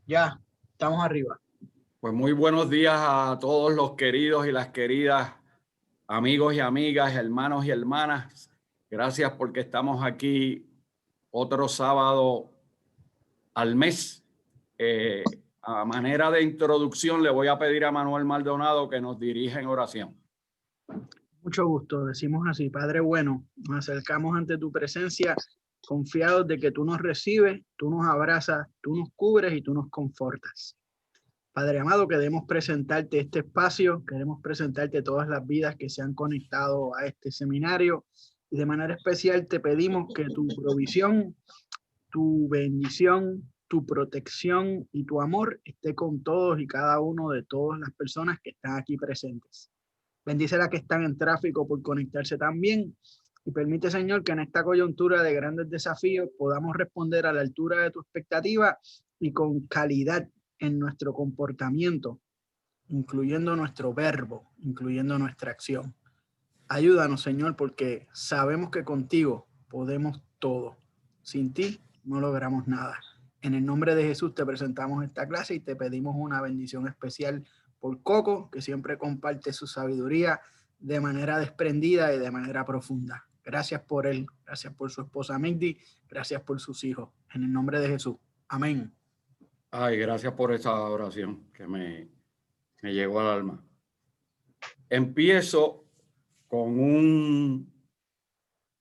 Ya, estamos arriba. Pues muy buenos días a todos los queridos y las queridas amigos y amigas, hermanos y hermanas. Gracias porque estamos aquí otro sábado al mes. A manera de introducción le voy a pedir a Manuel Maldonado que nos dirija en oración. Mucho gusto, decimos así, Padre bueno, nos acercamos ante tu presencia confiados de que tú nos recibes, tú nos abrazas, tú nos cubres y tú nos confortas. Padre amado, queremos presentarte este espacio, queremos presentarte todas las vidas que se han conectado a este seminario y de manera especial te pedimos que tu provisión, tu bendición, tu protección y tu amor esté con todos y cada uno de todas las personas que están aquí presentes. Bendice a las que están en tráfico por conectarse también y permite, Señor, que en esta coyuntura de grandes desafíos podamos responder a la altura de tu expectativa y con calidad en nuestro comportamiento, incluyendo nuestro verbo, incluyendo nuestra acción. Ayúdanos, Señor, porque sabemos que contigo podemos todo. Sin ti no logramos nada. En el nombre de Jesús te presentamos esta clase y te pedimos una bendición especial por Coco, que siempre comparte su sabiduría de manera desprendida y de manera profunda. Gracias por él, gracias por su esposa Migdi, gracias por sus hijos. En el nombre de Jesús. Amén. Ay, gracias por esa oración que me llegó al alma. Empiezo con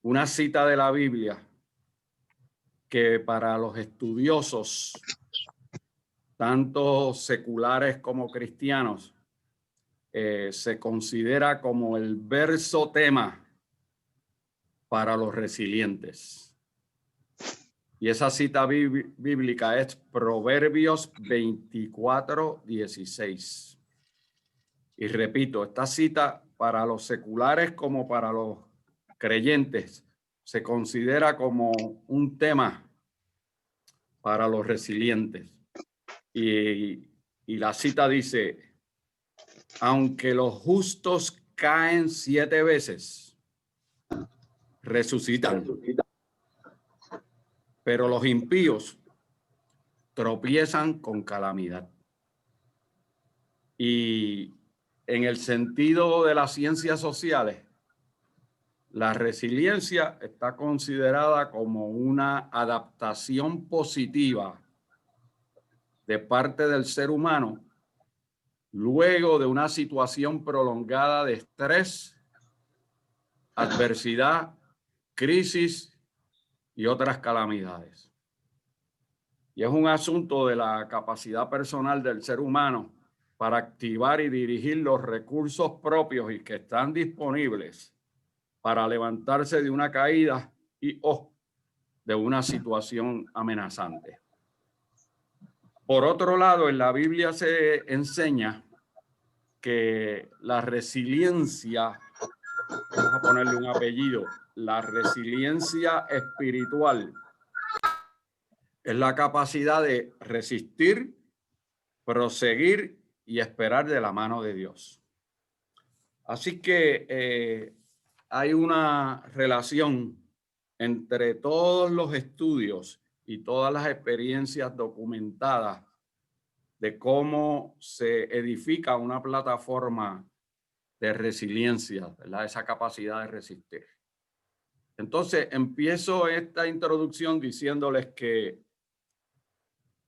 una cita de la Biblia que para los estudiosos, tanto seculares como cristianos, se considera como el verso tema para los resilientes. Y esa cita bíblica es Proverbios 24:16. Y repito, esta cita para los seculares como para los creyentes se considera como un tema para los resilientes. Y la cita dice: aunque los justos caen 7 veces, resucitan, pero los impíos tropiezan con calamidad. Y en el sentido de las ciencias sociales, la resiliencia está considerada como una adaptación positiva de parte del ser humano luego de una situación prolongada de estrés, adversidad, crisis y otras calamidades. Y es un asunto de la capacidad personal del ser humano para activar y dirigir los recursos propios y que están disponibles para levantarse de una caída y de una situación amenazante. Por otro lado, en la Biblia se enseña que la resiliencia, vamos a ponerle un apellido, la resiliencia espiritual es la capacidad de resistir, proseguir y esperar de la mano de Dios. Así que hay una relación entre todos los estudios y todas las experiencias documentadas de cómo se edifica una plataforma de resiliencia, ¿verdad? Esa capacidad de resistir. Entonces, empiezo esta introducción diciéndoles que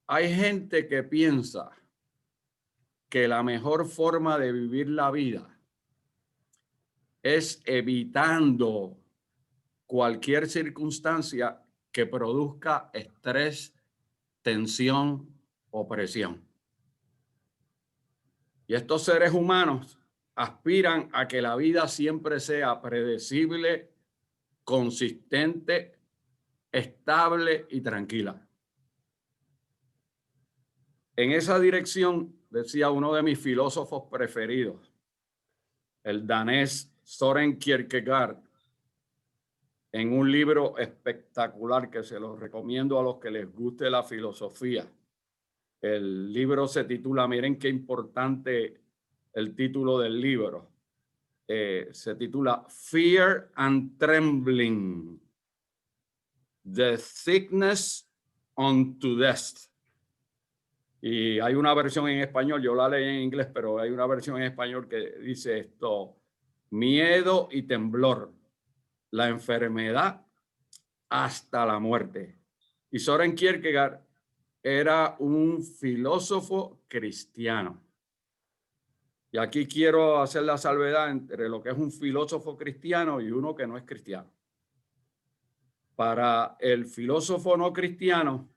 hay gente que piensa que la mejor forma de vivir la vida es evitando cualquier circunstancia que produzca estrés, tensión o presión. Y estos seres humanos aspiran a que la vida siempre sea predecible, consistente, estable y tranquila. En esa dirección, decía uno de mis filósofos preferidos, el danés Søren Kierkegaard, en un libro espectacular que se los recomiendo a los que les guste la filosofía. El libro se titula, miren qué importante el título del libro, se titula Fear and Trembling, The Sickness unto Death. Y hay una versión en español, yo la leí en inglés, pero hay una versión en español que dice esto: miedo y temblor, la enfermedad hasta la muerte. Y Soren Kierkegaard era un filósofo cristiano. Y aquí quiero hacer la salvedad entre lo que es un filósofo cristiano y uno que no es cristiano. Para el filósofo no cristiano,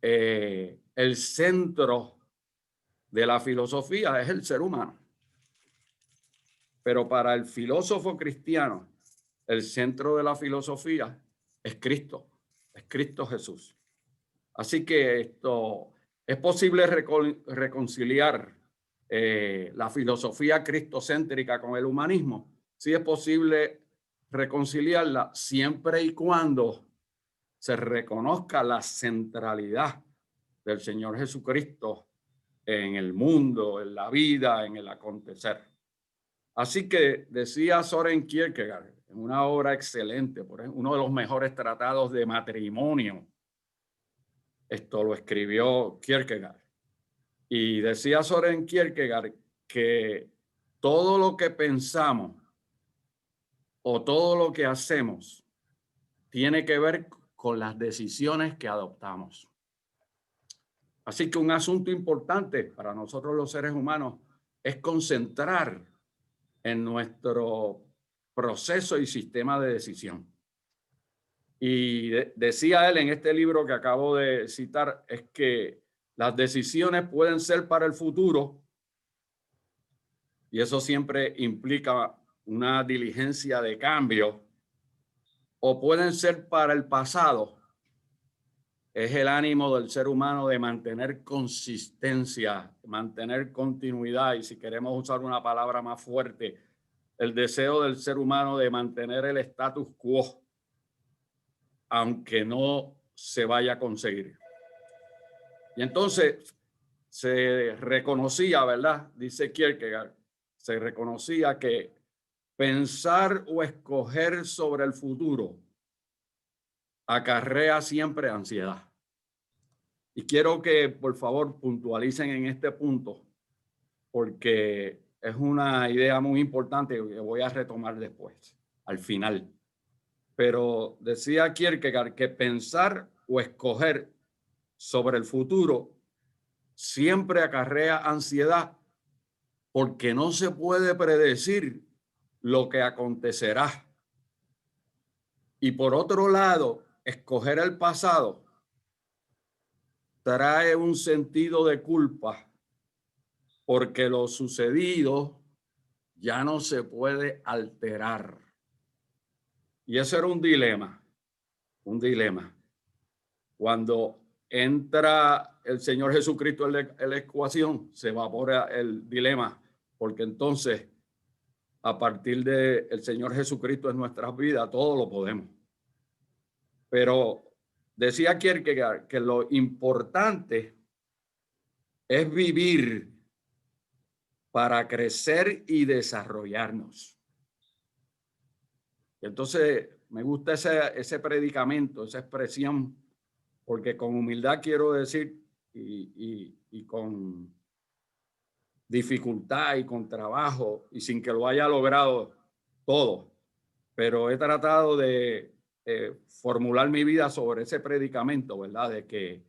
el centro de la filosofía es el ser humano. Pero para el filósofo cristiano, el centro de la filosofía es Cristo Jesús. Así que esto es posible reconciliar la filosofía cristocéntrica con el humanismo. Sí es posible reconciliarla siempre y cuando se reconozca la centralidad del Señor Jesucristo en el mundo, en la vida, en el acontecer. Así que decía Soren Kierkegaard en una obra excelente, por ejemplo, uno de los mejores tratados de matrimonio. Esto lo escribió Kierkegaard. Y decía Soren Kierkegaard que todo lo que pensamos o todo lo que hacemos tiene que ver con las decisiones que adoptamos. Así que un asunto importante para nosotros los seres humanos es concentrar en nuestro proceso y sistema de decisión. Y decía él en este libro que acabo de citar, es que las decisiones pueden ser para el futuro, y eso siempre implica una diligencia de cambio, o pueden ser para el pasado. Es el ánimo del ser humano de mantener consistencia, mantener continuidad, y si queremos usar una palabra más fuerte, el deseo del ser humano de mantener el status quo, aunque no se vaya a conseguir. Y entonces se reconocía, ¿verdad? Dice Kierkegaard, se reconocía que pensar o escoger sobre el futuro acarrea siempre ansiedad. Y quiero que por favor puntualicen en este punto, porque es una idea muy importante que voy a retomar después, al final. Pero decía Kierkegaard que pensar o escoger sobre el futuro siempre acarrea ansiedad, porque no se puede predecir lo que acontecerá. Y por otro lado, escoger el pasado trae un sentido de culpa, porque lo sucedido ya no se puede alterar. Y ese era un dilema, un dilema. Cuando entra el Señor Jesucristo en la ecuación, se evapora el dilema, porque entonces, a partir del Señor Jesucristo en nuestras vidas, todo lo podemos. Pero decía Kierkegaard que lo importante es vivir para crecer y desarrollarnos. Entonces, me gusta ese predicamento, esa expresión, porque con humildad quiero decir, y con dificultad y con trabajo, y sin que lo haya logrado todo, pero he tratado de formular mi vida sobre ese predicamento, ¿verdad? De que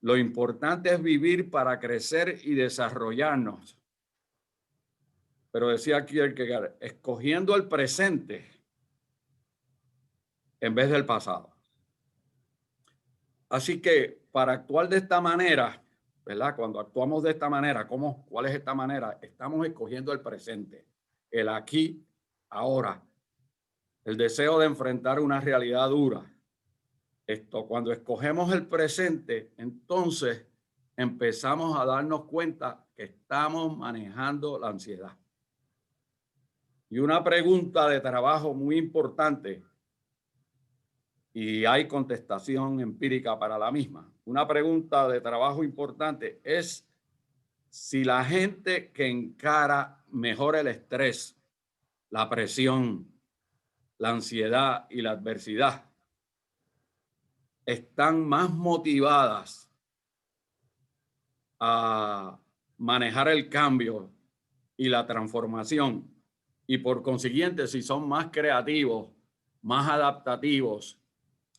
lo importante es vivir para crecer y desarrollarnos. Pero decía Kierkegaard, escogiendo el presente en vez del pasado. Así que para actuar de esta manera, ¿verdad? Cuando actuamos de esta manera, ¿cuál es esta manera? Estamos escogiendo el presente, el aquí, ahora, el deseo de enfrentar una realidad dura. Cuando escogemos el presente, entonces empezamos a darnos cuenta que estamos manejando la ansiedad. Y una pregunta de trabajo muy importante, y hay contestación empírica para la misma. Una pregunta de trabajo importante es si la gente que encara mejor el estrés, la presión, la ansiedad y la adversidad están más motivadas a manejar el cambio y la transformación. Y por consiguiente, si son más creativos, más adaptativos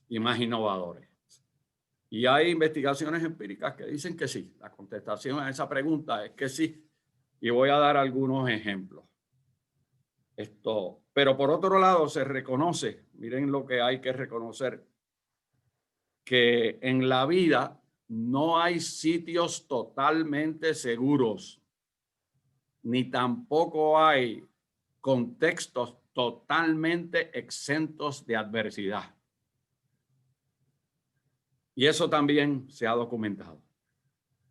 y más innovadores. Y hay investigaciones empíricas que dicen que sí. La contestación a esa pregunta es que sí. Y voy a dar algunos ejemplos. Pero por otro lado, se reconoce, miren lo que hay que reconocer, que en la vida no hay sitios totalmente seguros, ni tampoco hay contextos totalmente exentos de adversidad. Y eso también se ha documentado.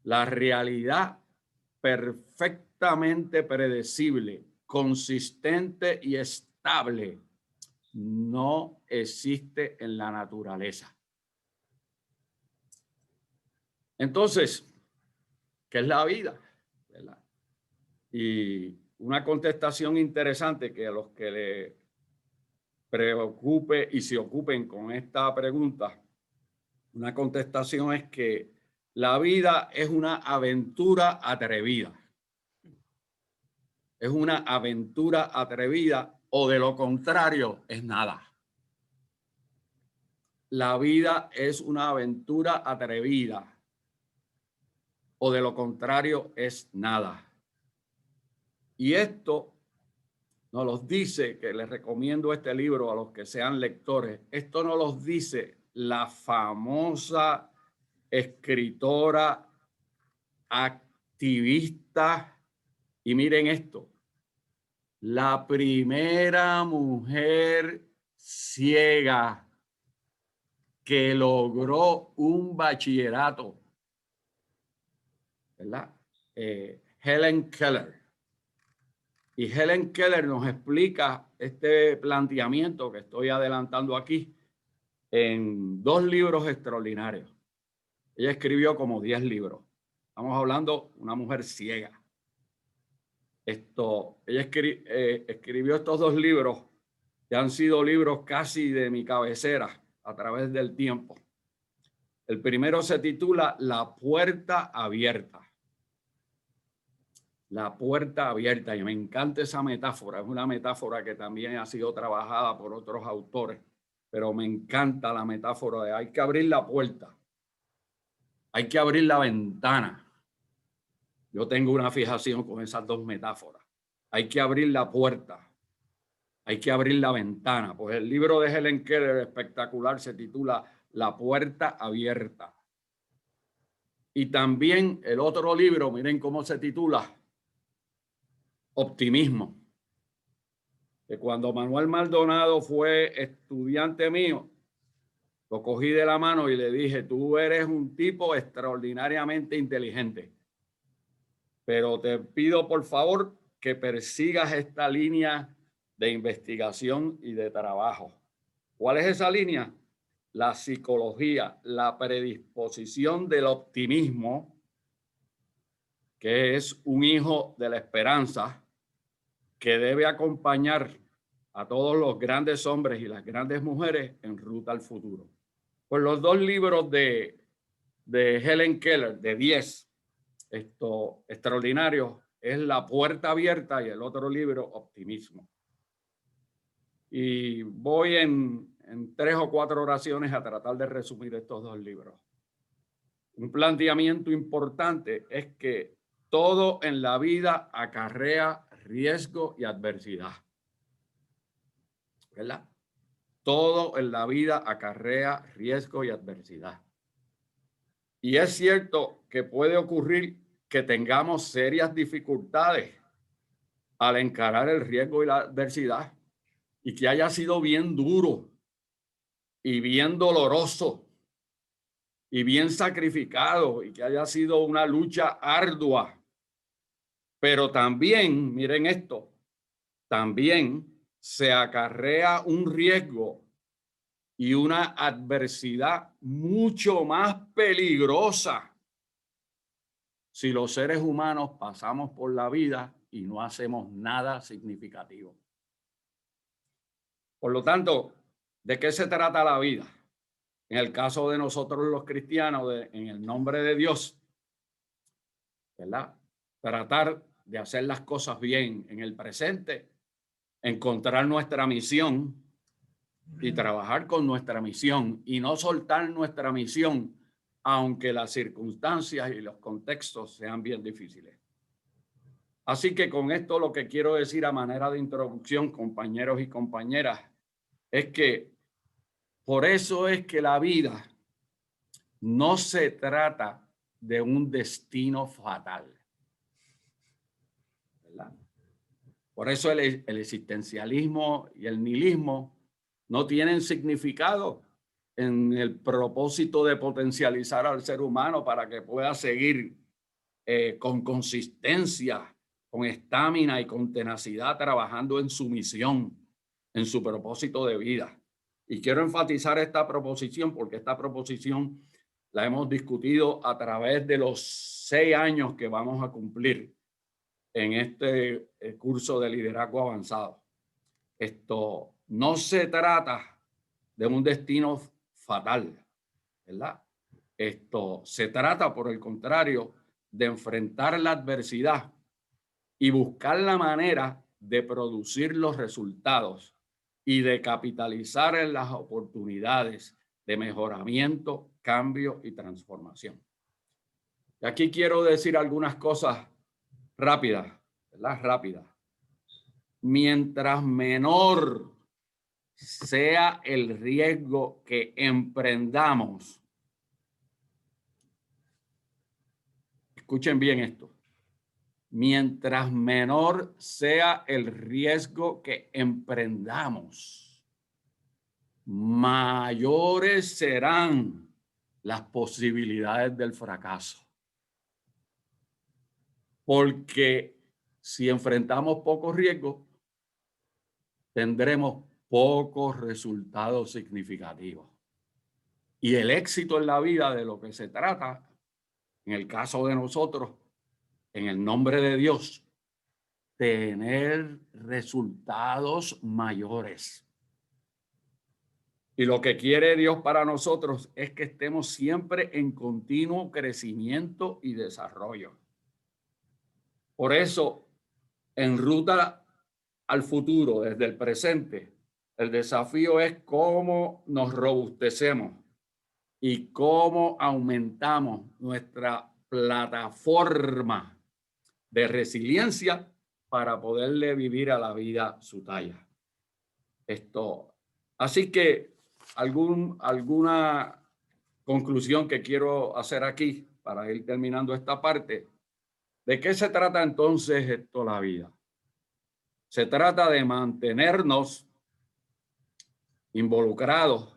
La realidad perfectamente predecible, consistente y estable no existe en la naturaleza. Entonces, ¿qué es la vida? ¿Verdad? Y una contestación interesante que a los que le preocupe y se ocupen con esta pregunta, una contestación es que la vida es una aventura atrevida. Es una aventura atrevida o de lo contrario es nada. La vida es una aventura atrevida o de lo contrario es nada. Y esto nos los dice, que les recomiendo este libro a los que sean lectores, esto nos los dice la famosa escritora, activista, y miren esto, la primera mujer ciega que logró un bachillerato, ¿verdad? Helen Keller. Y Helen Keller nos explica este planteamiento que estoy adelantando aquí en 2 libros extraordinarios. Ella escribió como 10 libros. Estamos hablando de una mujer ciega. Ella escribió estos 2 libros que han sido libros casi de mi cabecera a través del tiempo. El primero se titula La puerta abierta. La puerta abierta, y me encanta esa metáfora. Es una metáfora que también ha sido trabajada por otros autores, pero me encanta la metáfora de hay que abrir la puerta, hay que abrir la ventana. Yo tengo una fijación con esas 2 metáforas. Hay que abrir la puerta, hay que abrir la ventana. Pues el libro de Helen Keller espectacular se titula La puerta abierta. Y también el otro libro, miren cómo se titula, Optimismo. Que cuando Manuel Maldonado fue estudiante mío, lo cogí de la mano y le dije, tú eres un tipo extraordinariamente inteligente, pero te pido por favor que persigas esta línea de investigación y de trabajo. ¿Cuál es esa línea? La psicología, la predisposición del optimismo, que es un hijo de la esperanza, que debe acompañar a todos los grandes hombres y las grandes mujeres en ruta al futuro. Pues los 2 libros de Helen Keller, de 10, extraordinarios, es La puerta abierta y el otro libro, Optimismo. Y voy en 3 o 4 oraciones a tratar de resumir estos 2 libros. Un planteamiento importante es que todo en la vida acarrea riesgo y adversidad, ¿verdad? Todo en la vida acarrea riesgo y adversidad. Y es cierto que puede ocurrir que tengamos serias dificultades al encarar el riesgo y la adversidad y que haya sido bien duro y bien doloroso y bien sacrificado y que haya sido una lucha ardua. Pero también, miren esto, también se acarrea un riesgo y una adversidad mucho más peligrosa si los seres humanos pasamos por la vida y no hacemos nada significativo. Por lo tanto, ¿de qué se trata la vida? En el caso de nosotros los cristianos, en el nombre de Dios, ¿verdad? Tratar de hacer las cosas bien en el presente, encontrar nuestra misión y trabajar con nuestra misión y no soltar nuestra misión, aunque las circunstancias y los contextos sean bien difíciles. Así que con esto lo que quiero decir a manera de introducción, compañeros y compañeras, es que por eso es que la vida no se trata de un destino fatal, ¿verdad? Por eso el existencialismo y el nihilismo no tienen significado en el propósito de potencializar al ser humano para que pueda seguir con consistencia, con estamina y con tenacidad trabajando en su misión, en su propósito de vida. Y quiero enfatizar esta proposición porque esta proposición la hemos discutido a través de los 6 años que vamos a cumplir en este curso de liderazgo avanzado. Esto no se trata de un destino fatal, ¿verdad? Esto se trata, por el contrario, de enfrentar la adversidad y buscar la manera de producir los resultados y de capitalizar en las oportunidades de mejoramiento, cambio y transformación. Y aquí quiero decir algunas cosas rápidas, ¿verdad? Rápidas. Mientras menor sea el riesgo que emprendamos, escuchen bien esto, mientras menor sea el riesgo que emprendamos, mayores serán las posibilidades del fracaso. Porque si enfrentamos pocos riesgos, tendremos pocos resultados significativos. Y el éxito en la vida, de lo que se trata, en el caso de nosotros, en el nombre de Dios, tener resultados mayores. Y lo que quiere Dios para nosotros es que estemos siempre en continuo crecimiento y desarrollo. Por eso, en ruta al futuro, desde el presente, el desafío es cómo nos robustecemos y cómo aumentamos nuestra plataforma de resiliencia para poderle vivir a la vida su talla. Así que alguna conclusión que quiero hacer aquí para ir terminando esta parte. ¿De qué se trata entonces la vida? Se trata de mantenernos involucrados,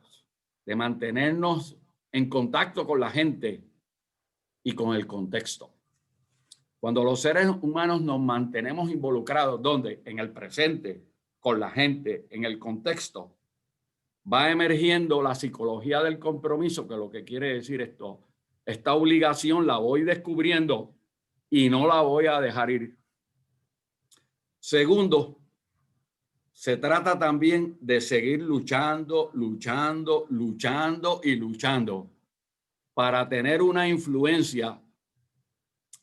de mantenernos en contacto con la gente y con el contexto. Cuando los seres humanos nos mantenemos involucrados, ¿dónde? En el presente, con la gente, en el contexto, va emergiendo la psicología del compromiso, que lo que quiere decir esta obligación la voy descubriendo y no la voy a dejar ir. Segundo, se trata también de seguir luchando para tener una influencia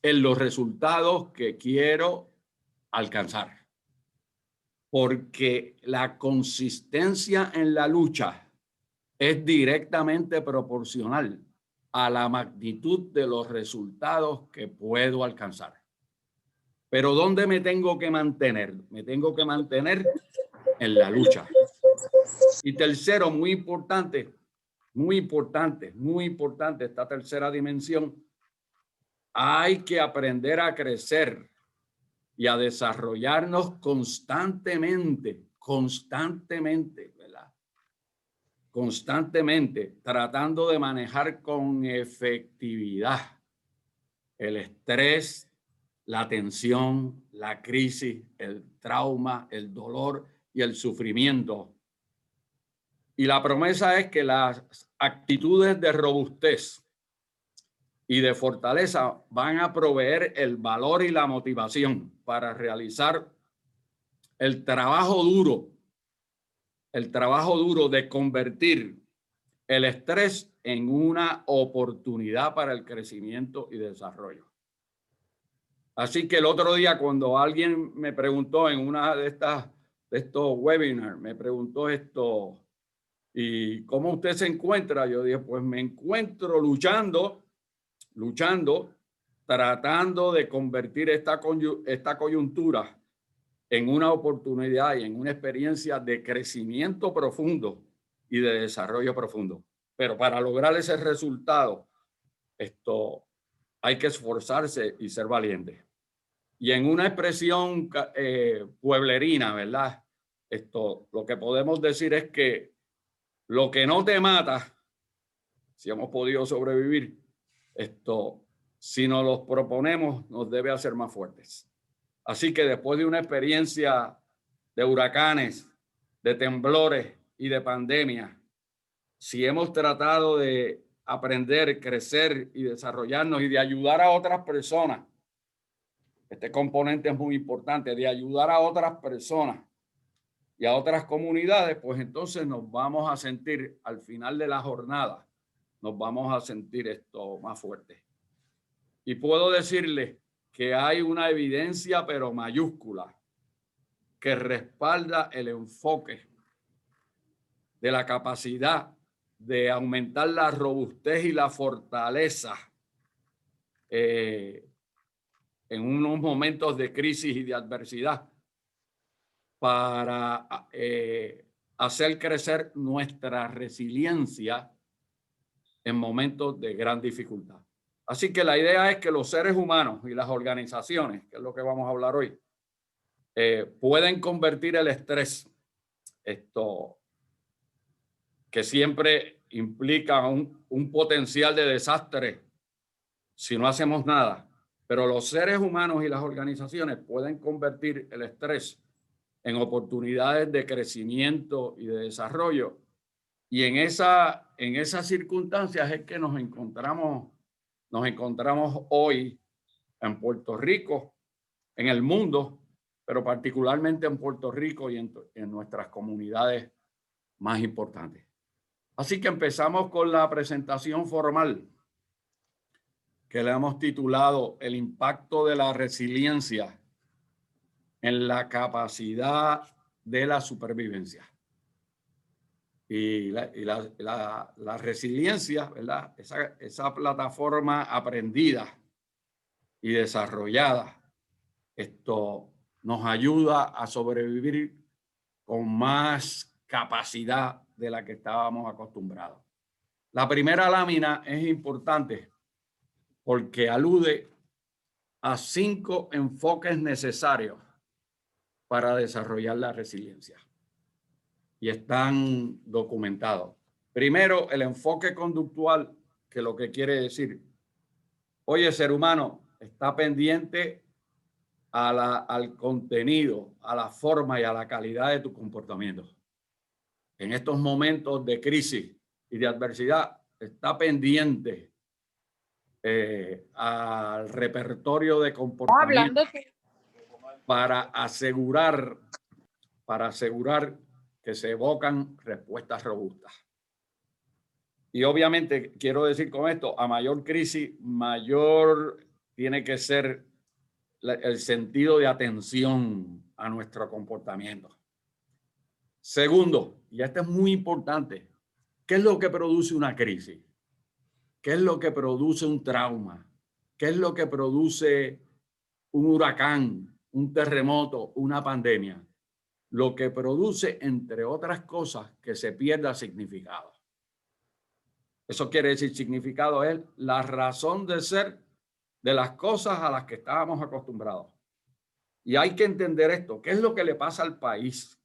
en los resultados que quiero alcanzar. Porque la consistencia en la lucha es directamente proporcional a la magnitud de los resultados que puedo alcanzar. Pero ¿dónde me tengo que mantener? Me tengo que mantener en la lucha. Y tercero, muy importante esta tercera dimensión, hay que aprender a crecer y a desarrollarnos constantemente, ¿verdad? Constantemente, tratando de manejar con efectividad el estrés, la tensión, la crisis, el trauma, el dolor y el sufrimiento. Y la promesa es que las actitudes de robustez y de fortaleza van a proveer el valor y la motivación para realizar el trabajo duro de convertir el estrés en una oportunidad para el crecimiento y desarrollo. Así que el otro día cuando alguien me preguntó en una de estos webinars, me preguntó esto, ¿y cómo usted se encuentra? Yo dije, pues me encuentro luchando, tratando de convertir esta coyuntura en una oportunidad y en una experiencia de crecimiento profundo y de desarrollo profundo. Pero para lograr ese resultado, hay que esforzarse y ser valiente. Y en una expresión pueblerina, ¿verdad? Lo que podemos decir es que lo que no te mata, si hemos podido sobrevivir, si nos los proponemos, nos debe hacer más fuertes. Así que después de una experiencia de huracanes, de temblores y de pandemia, si hemos tratado de aprender, crecer y desarrollarnos y de ayudar a otras personas, este componente es muy importante, de ayudar a otras personas y a otras comunidades, pues entonces nos vamos a sentir al final de la jornada, nos vamos a sentir más fuerte. Y puedo decirle que hay una evidencia, pero mayúscula, que respalda el enfoque de la capacidad de aumentar la robustez y la fortaleza en unos momentos de crisis y de adversidad para hacer crecer nuestra resiliencia en momentos de gran dificultad. Así que la idea es que los seres humanos y las organizaciones, que es lo que vamos a hablar hoy, pueden convertir el estrés, que siempre implica un potencial de desastre si no hacemos nada, pero los seres humanos y las organizaciones pueden convertir el estrés en oportunidades de crecimiento y de desarrollo. Y en esas circunstancias es que nos encontramos hoy en Puerto Rico, en el mundo, pero particularmente en Puerto Rico y en nuestras comunidades más importantes. Así que empezamos con la presentación formal, que le hemos titulado El impacto de la resiliencia en la capacidad de la supervivencia. Y la resiliencia, ¿verdad? Esa plataforma aprendida y desarrollada, nos ayuda a sobrevivir con más capacidad de la que estábamos acostumbrados. La primera lámina es importante porque alude a 5 enfoques necesarios para desarrollar la resiliencia y están documentados. Primero, el enfoque conductual, que lo que quiere decir, oye, ser humano, está pendiente al contenido, a la forma y a la calidad de tu comportamiento. En estos momentos de crisis y de adversidad, está pendiente al repertorio de comportamiento para asegurar que se evocan respuestas robustas. Y obviamente quiero decir con esto, a mayor crisis, mayor tiene que ser el sentido de atención a nuestro comportamiento. Segundo, y esto es muy importante, ¿qué es lo que produce una crisis? ¿Qué es lo que produce un trauma? ¿Qué es lo que produce un huracán, un terremoto, una pandemia? Lo que produce, entre otras cosas, que se pierda significado. Eso quiere decir, significado es la razón de ser de las cosas a las que estábamos acostumbrados. Y hay que entender esto. ¿Qué es lo que le pasa al país?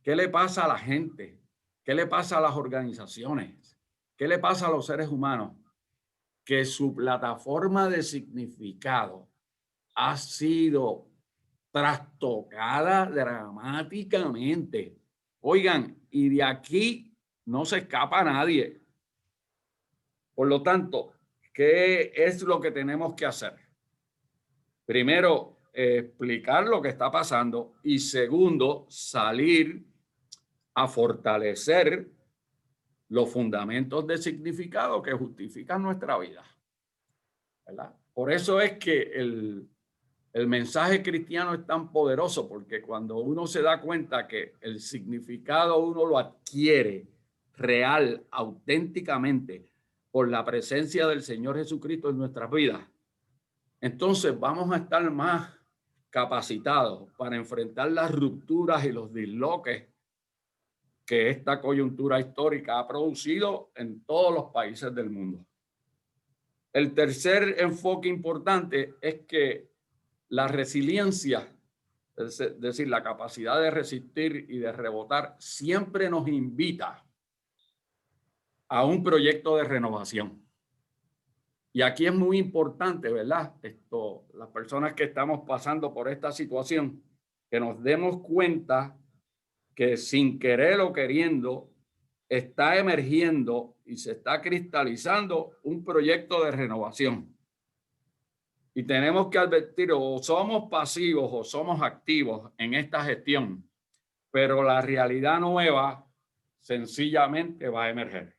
¿Qué le pasa a la gente? ¿Qué le pasa a las organizaciones? ¿Qué le pasa a los seres humanos? Que su plataforma de significado ha sido trastocada dramáticamente. Oigan, y de aquí no se escapa nadie. Por lo tanto, ¿qué es lo que tenemos que hacer? Primero, explicar lo que está pasando y segundo, salir a fortalecer los fundamentos de significado que justifican nuestra vida, ¿verdad? Por eso es que el mensaje cristiano es tan poderoso porque cuando uno se da cuenta que el significado uno lo adquiere real, auténticamente, por la presencia del Señor Jesucristo en nuestras vidas, entonces vamos a estar más capacitados para enfrentar las rupturas y los disloques que esta coyuntura histórica ha producido en todos los países del mundo. El tercer enfoque importante es que la resiliencia, es decir, la capacidad de resistir y de rebotar, siempre nos invita a un proyecto de renovación. Y aquí es muy importante, ¿verdad? Las personas que estamos pasando por esta situación, que nos demos cuenta que sin querer o queriendo está emergiendo y se está cristalizando un proyecto de renovación. Y tenemos que advertir, o somos pasivos o somos activos en esta gestión, pero la realidad nueva sencillamente va a emerger.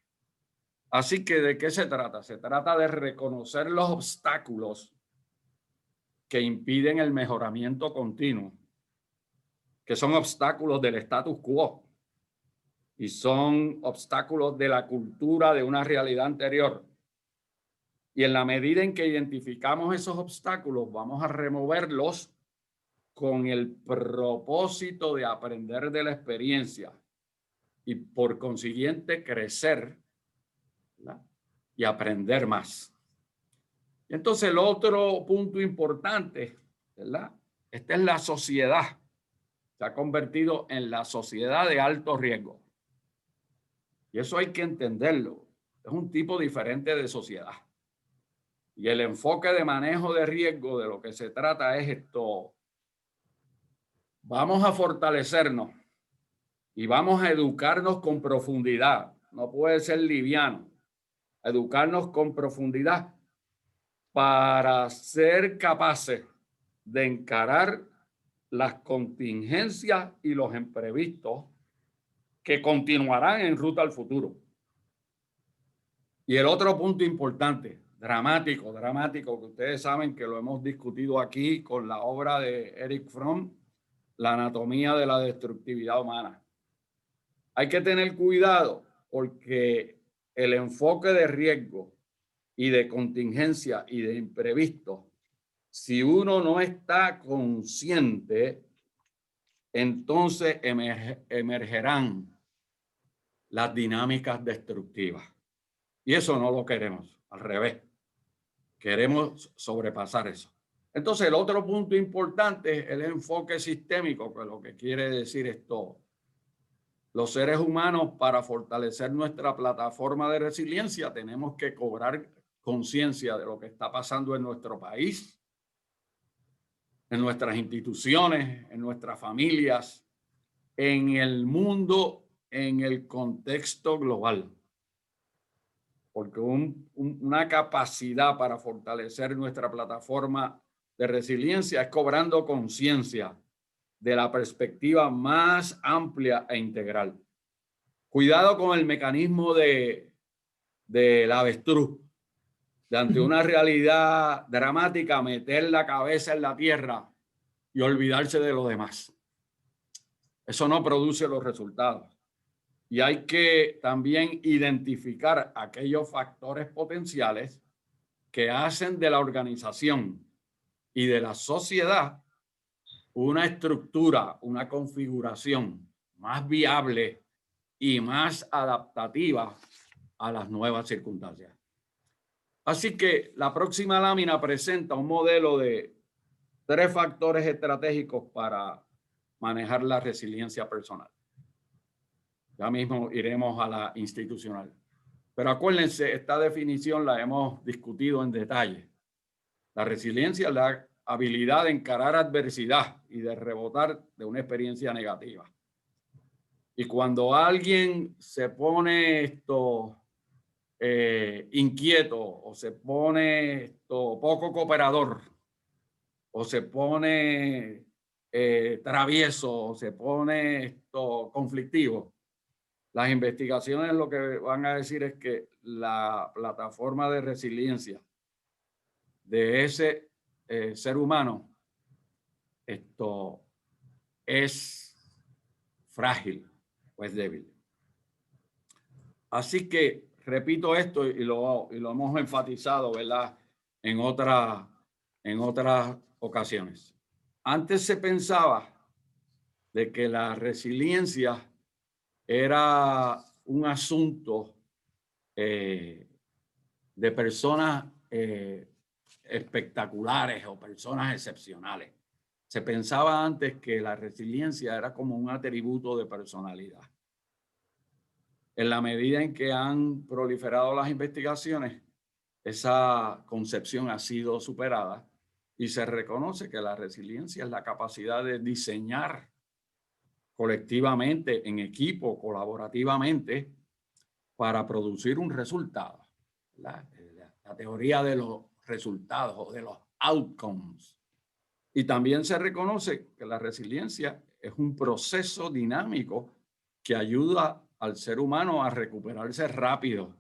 Así que, ¿de qué se trata? Se trata de reconocer los obstáculos que impiden el mejoramiento continuo, que son obstáculos del status quo y son obstáculos de la cultura de una realidad anterior. Y en la medida en que identificamos esos obstáculos, vamos a removerlos con el propósito de aprender de la experiencia y por consiguiente crecer, ¿verdad? Y aprender más. Entonces, el otro punto importante, ¿verdad? Esta es la sociedad. Se ha convertido en la sociedad de alto riesgo. Y eso hay que entenderlo. Es un tipo diferente de sociedad. Y el enfoque de manejo de riesgo de lo que se trata es esto. Vamos a fortalecernos y vamos a educarnos con profundidad. No puede ser liviano. Educarnos con profundidad para ser capaces de encarar las contingencias y los imprevistos que continuarán en ruta al futuro. Y el otro punto importante, dramático, que ustedes saben que lo hemos discutido aquí con la obra de Erich Fromm, La anatomía de la destructividad humana. Hay que tener cuidado porque el enfoque de riesgo y de contingencia y de imprevisto, si uno no está consciente, entonces emergerán las dinámicas destructivas. Y eso no lo queremos, al revés. Queremos sobrepasar eso. Entonces, el otro punto importante es el enfoque sistémico, que lo que quiere decir esto. Los seres humanos, para fortalecer nuestra plataforma de resiliencia, tenemos que cobrar conciencia de lo que está pasando en nuestro país, en nuestras instituciones, en nuestras familias, en el mundo, en el contexto global. Porque una capacidad para fortalecer nuestra plataforma de resiliencia es cobrando conciencia de la perspectiva más amplia e integral. Cuidado con el mecanismo del avestruz, de ante una realidad dramática, meter la cabeza en la tierra y olvidarse de lo demás. Eso no produce los resultados. Y hay que también identificar aquellos factores potenciales que hacen de la organización y de la sociedad una estructura, una configuración más viable y más adaptativa a las nuevas circunstancias. Así que la próxima lámina presenta un modelo de 3 factores estratégicos para manejar la resiliencia personal. Ya mismo iremos a la institucional. Pero acuérdense, esta definición la hemos discutido en detalle. La resiliencia es la habilidad de encarar adversidad y de rebotar de una experiencia negativa. Y cuando alguien se pone inquieto o se pone poco cooperador o se pone travieso o se pone conflictivo, las investigaciones lo que van a decir es que la plataforma de resiliencia de ese ser humano esto es frágil o es débil. Así que repito esto y lo hemos enfatizado, ¿verdad? En otras ocasiones. Antes se pensaba de que la resiliencia era un asunto de personas espectaculares o personas excepcionales. Se pensaba antes que la resiliencia era como un atributo de personalidad. En la medida en que han proliferado las investigaciones, esa concepción ha sido superada y se reconoce que la resiliencia es la capacidad de diseñar colectivamente, en equipo, colaborativamente, para producir un resultado. La teoría de los resultados o de los outcomes. Y también se reconoce que la resiliencia es un proceso dinámico que ayuda al ser humano a recuperarse rápido,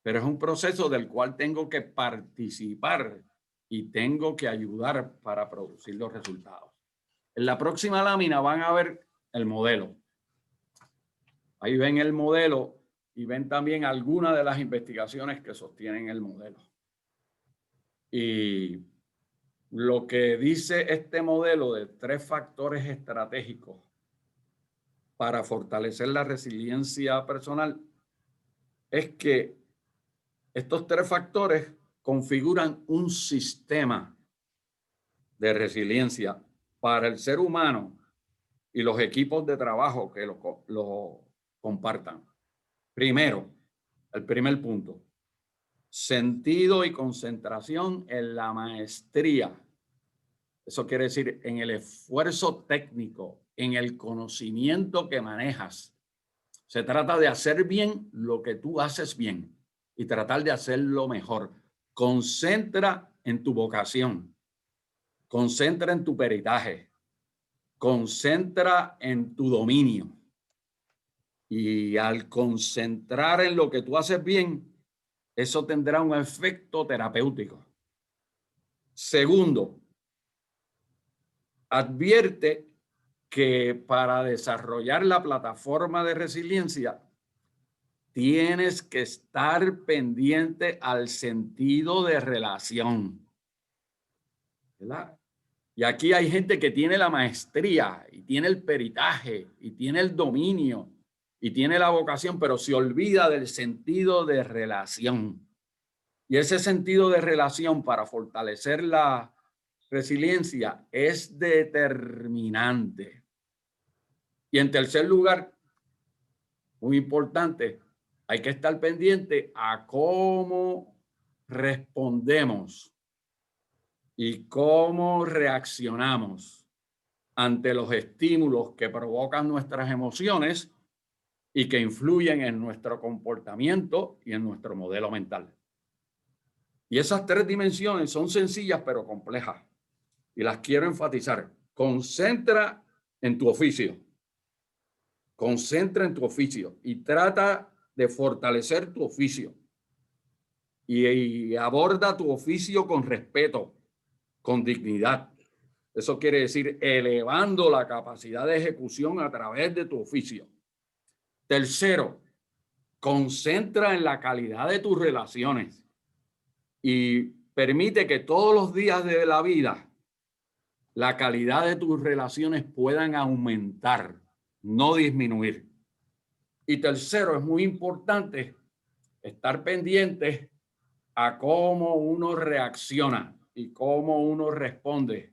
pero es un proceso del cual tengo que participar y tengo que ayudar para producir los resultados. En la próxima lámina van a ver el modelo. Ahí ven el modelo y ven también algunas de las investigaciones que sostienen el modelo. Y lo que dice este modelo de 3 factores estratégicos para fortalecer la resiliencia personal es que estos 3 factores configuran un sistema de resiliencia para el ser humano y los equipos de trabajo que lo compartan. Primero, el primer punto, sentido y concentración en la maestría. Eso quiere decir en el esfuerzo técnico, en el conocimiento que manejas. Se trata de hacer bien lo que tú haces bien y tratar de hacerlo mejor. Concentra en tu vocación, concentra en tu peritaje, concentra en tu dominio. Y al concentrar en lo que tú haces bien, eso tendrá un efecto terapéutico. Segundo, advierte que para desarrollar la plataforma de resiliencia tienes que estar pendiente al sentido de relación, ¿verdad? Y aquí hay gente que tiene la maestría y tiene el peritaje y tiene el dominio y tiene la vocación, pero se olvida del sentido de relación. Y ese sentido de relación para fortalecer la resiliencia es determinante. Y en tercer lugar, muy importante, hay que estar pendiente a cómo respondemos y cómo reaccionamos ante los estímulos que provocan nuestras emociones y que influyen en nuestro comportamiento y en nuestro modelo mental. Y esas 3 dimensiones son sencillas pero complejas y las quiero enfatizar. Concentra en tu oficio. Concentra en tu oficio y trata de fortalecer tu oficio. Y aborda tu oficio con respeto, con dignidad. Eso quiere decir elevando la capacidad de ejecución a través de tu oficio. Tercero, concentra en la calidad de tus relaciones y permite que todos los días de la vida la calidad de tus relaciones puedan aumentar, no disminuir. Y tercero, es muy importante estar pendiente a cómo uno reacciona y cómo uno responde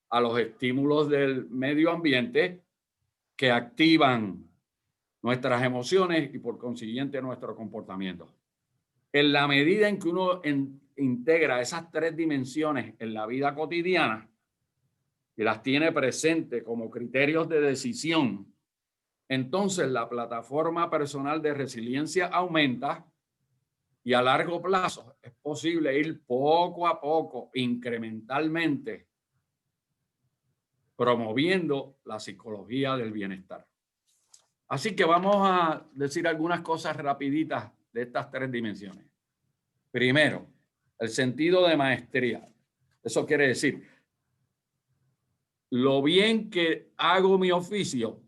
a los estímulos del medio ambiente que activan nuestras emociones y por consiguiente nuestro comportamiento. En la medida en que uno integra esas 3 dimensiones en la vida cotidiana y las tiene presentes como criterios de decisión, entonces la plataforma personal de resiliencia aumenta y a largo plazo es posible ir poco a poco, incrementalmente, promoviendo la psicología del bienestar. Así que vamos a decir algunas cosas rapiditas de estas 3 dimensiones. Primero, el sentido de maestría. Eso quiere decir, lo bien que hago mi oficio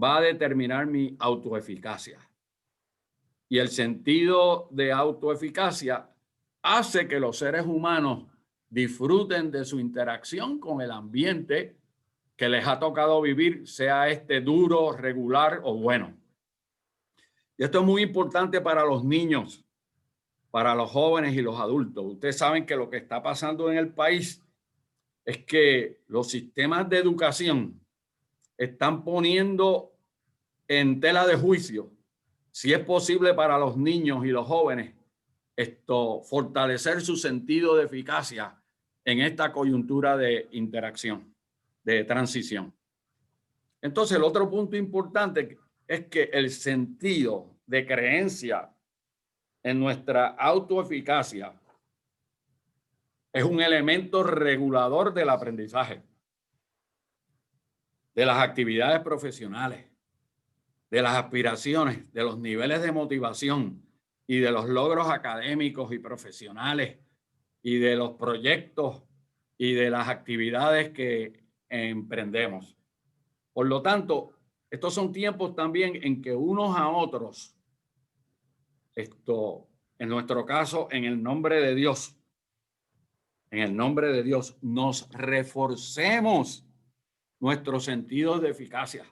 va a determinar mi autoeficacia. Y el sentido de autoeficacia hace que los seres humanos disfruten de su interacción con el ambiente que les ha tocado vivir, sea este duro, regular o bueno. Y esto es muy importante para los niños, para los jóvenes y los adultos. Ustedes saben que lo que está pasando en el país es que los sistemas de educación están poniendo en tela de juicio si es posible para los niños y los jóvenes fortalecer su sentido de eficacia en esta coyuntura de interacción, de transición. Entonces, el otro punto importante es que el sentido de creencia en nuestra autoeficacia es un elemento regulador del aprendizaje, de las actividades profesionales, de las aspiraciones, de los niveles de motivación y de los logros académicos y profesionales y de los proyectos y de las actividades que emprendemos. Por lo tanto, estos son tiempos también en que unos a otros, en nuestro caso, en el nombre de Dios, nos reforcemos nuestros sentidos de eficacia.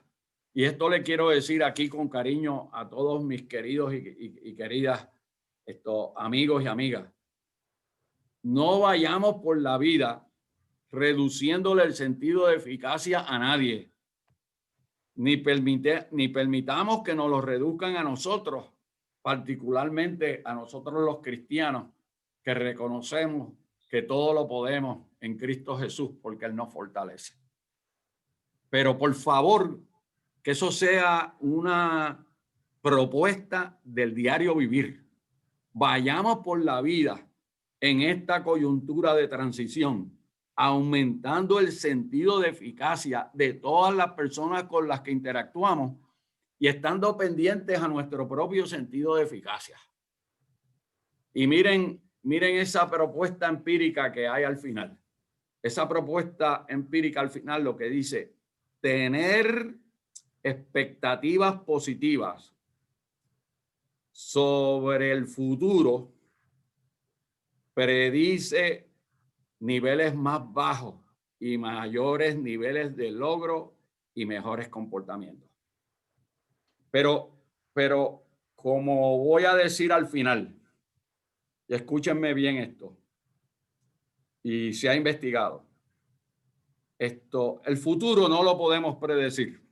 Y esto le quiero decir aquí con cariño a todos mis queridos y queridas amigos y amigas. No vayamos por la vida reduciéndole el sentido de eficacia a nadie. Ni permitamos que nos lo reduzcan a nosotros, particularmente a nosotros los cristianos, que reconocemos que todo lo podemos en Cristo Jesús, porque Él nos fortalece. Pero por favor, que eso sea una propuesta del diario vivir. Vayamos por la vida en esta coyuntura de transición, aumentando el sentido de eficacia de todas las personas con las que interactuamos y estando pendientes a nuestro propio sentido de eficacia. Y miren esa propuesta empírica que hay al final. Esa propuesta empírica al final lo que dice: tener expectativas positivas sobre el futuro predice niveles más bajos y mayores niveles de logro y mejores comportamientos. Pero como voy a decir al final, y escúchenme bien esto, y se ha investigado, el futuro no lo podemos predecir.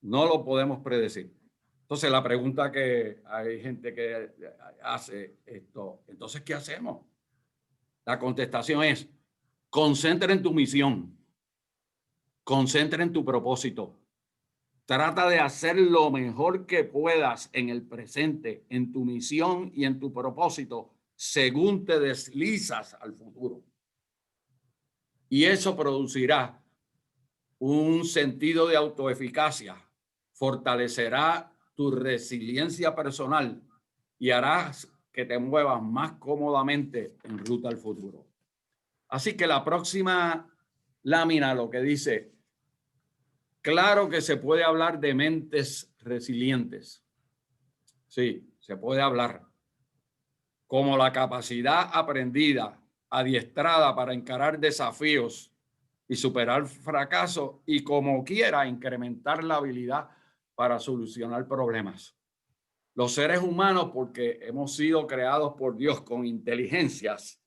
No lo podemos predecir. Entonces, la pregunta que hay gente que hace entonces, ¿qué hacemos? La contestación es: concentra en tu misión, concentra en tu propósito. Trata de hacer lo mejor que puedas en el presente, en tu misión y en tu propósito, según te deslizas al futuro. Y eso producirá un sentido de autoeficacia, fortalecerá tu resiliencia personal y harás que te muevas más cómodamente en ruta al futuro. Así que la próxima lámina lo que dice: claro que se puede hablar de mentes resilientes. Sí, se puede hablar. Como la capacidad aprendida, adiestrada para encarar desafíos y superar fracasos, y como quiera incrementar la habilidad para solucionar problemas. Los seres humanos, porque hemos sido creados por Dios con inteligencias,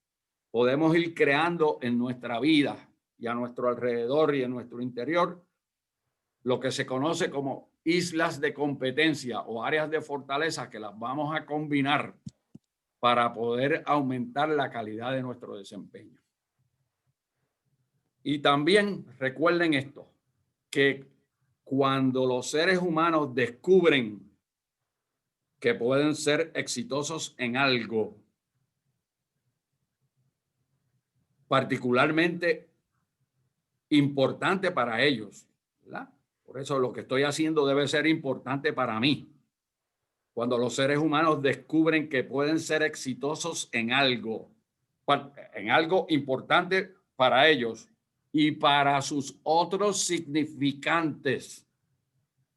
podemos ir creando en nuestra vida y a nuestro alrededor y en nuestro interior lo que se conoce como islas de competencia o áreas de fortaleza, que las vamos a combinar para poder aumentar la calidad de nuestro desempeño. Y también recuerden esto, que cuando los seres humanos descubren que pueden ser exitosos en algo, particularmente importante para ellos, ¿verdad? Por eso lo que estoy haciendo debe ser importante para mí. Cuando los seres humanos descubren que pueden ser exitosos en algo importante para ellos, y para sus otros significantes.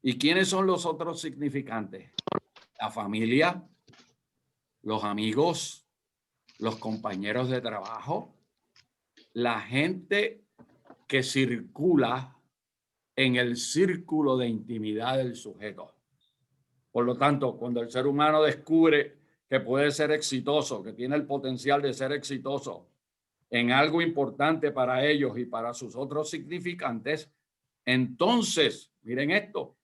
¿Y quiénes son los otros significantes? La familia, los amigos, los compañeros de trabajo, la gente que circula en el círculo de intimidad del sujeto. Por lo tanto, cuando el ser humano descubre que puede ser exitoso, que tiene el potencial de ser exitoso en algo importante para ellos y para sus otros significantes, entonces, miren esto,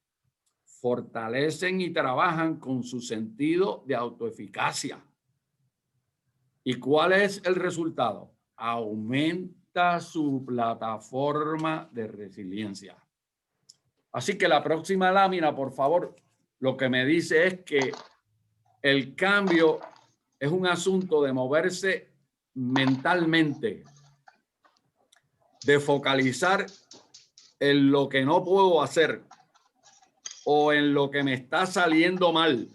fortalecen y trabajan con su sentido de autoeficacia. ¿Y cuál es el resultado? Aumenta su plataforma de resiliencia. Así que la próxima lámina, por favor, lo que me dice es que el cambio es un asunto de moverse mentalmente, de focalizar en lo que no puedo hacer o en lo que me está saliendo mal,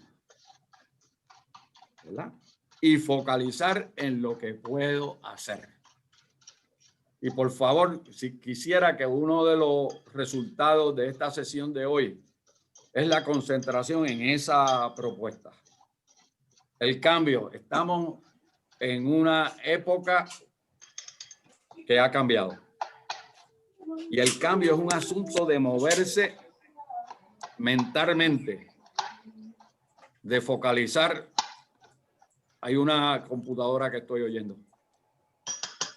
¿verdad? Y focalizar en lo que puedo hacer. Y por favor, si quisiera que uno de los resultados de esta sesión de hoy es la concentración en esa propuesta. El cambio, estamos en una época que ha cambiado. Y el cambio es un asunto de moverse mentalmente, de focalizar. Hay una computadora que estoy oyendo.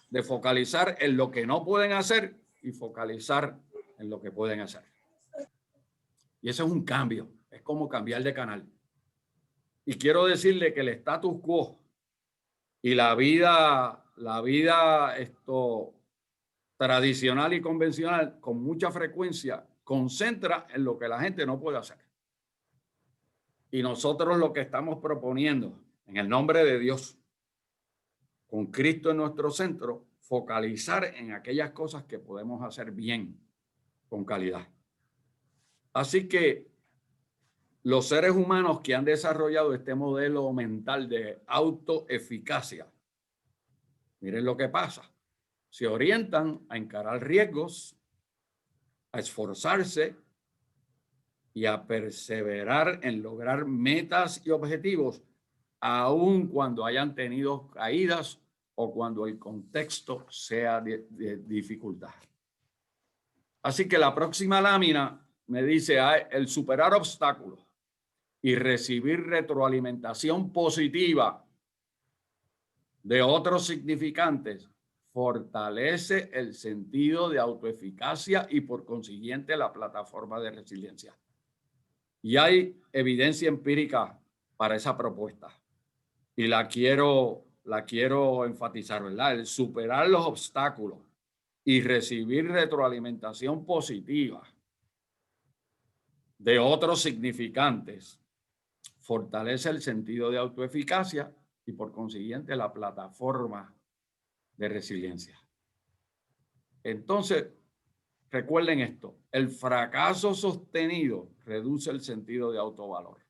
De focalizar en lo que no pueden hacer y focalizar en lo que pueden hacer. Y eso es un cambio. Es como cambiar de canal. Y quiero decirle que el status quo y la vida tradicional y convencional con mucha frecuencia concentra en lo que la gente no puede hacer. Y nosotros lo que estamos proponiendo en el nombre de Dios, con Cristo en nuestro centro, focalizar en aquellas cosas que podemos hacer bien, con calidad. Así que los seres humanos que han desarrollado este modelo mental de autoeficacia, miren lo que pasa. Se orientan a encarar riesgos, a esforzarse y a perseverar en lograr metas y objetivos, aun cuando hayan tenido caídas o cuando el contexto sea de dificultad. Así que la próxima lámina me dice el superar obstáculos y recibir retroalimentación positiva de otros significantes fortalece el sentido de autoeficacia y por consiguiente la plataforma de resiliencia. Y hay evidencia empírica para esa propuesta y la quiero enfatizar, ¿verdad? El superar los obstáculos y recibir retroalimentación positiva de otros significantes fortalece el sentido de autoeficacia y por consiguiente la plataforma de resiliencia. Entonces, recuerden esto, el fracaso sostenido reduce el sentido de autovalor.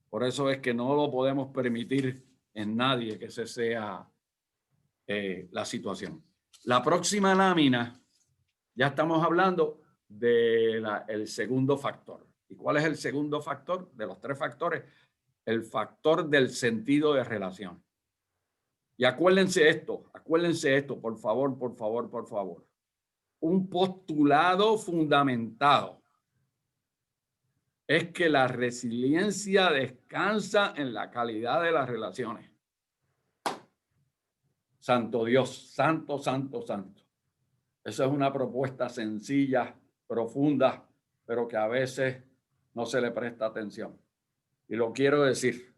Por eso es que no lo podemos permitir en nadie que ese sea la situación. La próxima lámina, ya estamos hablando del segundo factor. ¿Y cuál es el segundo factor? De los tres factores, el factor del sentido de relación. Y acuérdense esto, por favor, por favor, por favor. Un postulado fundamentado es que la resiliencia descansa en la calidad de las relaciones. Santo Dios, santo, santo, santo. Esa es una propuesta sencilla, profunda, pero que a veces no se le presta atención. Y lo quiero decir,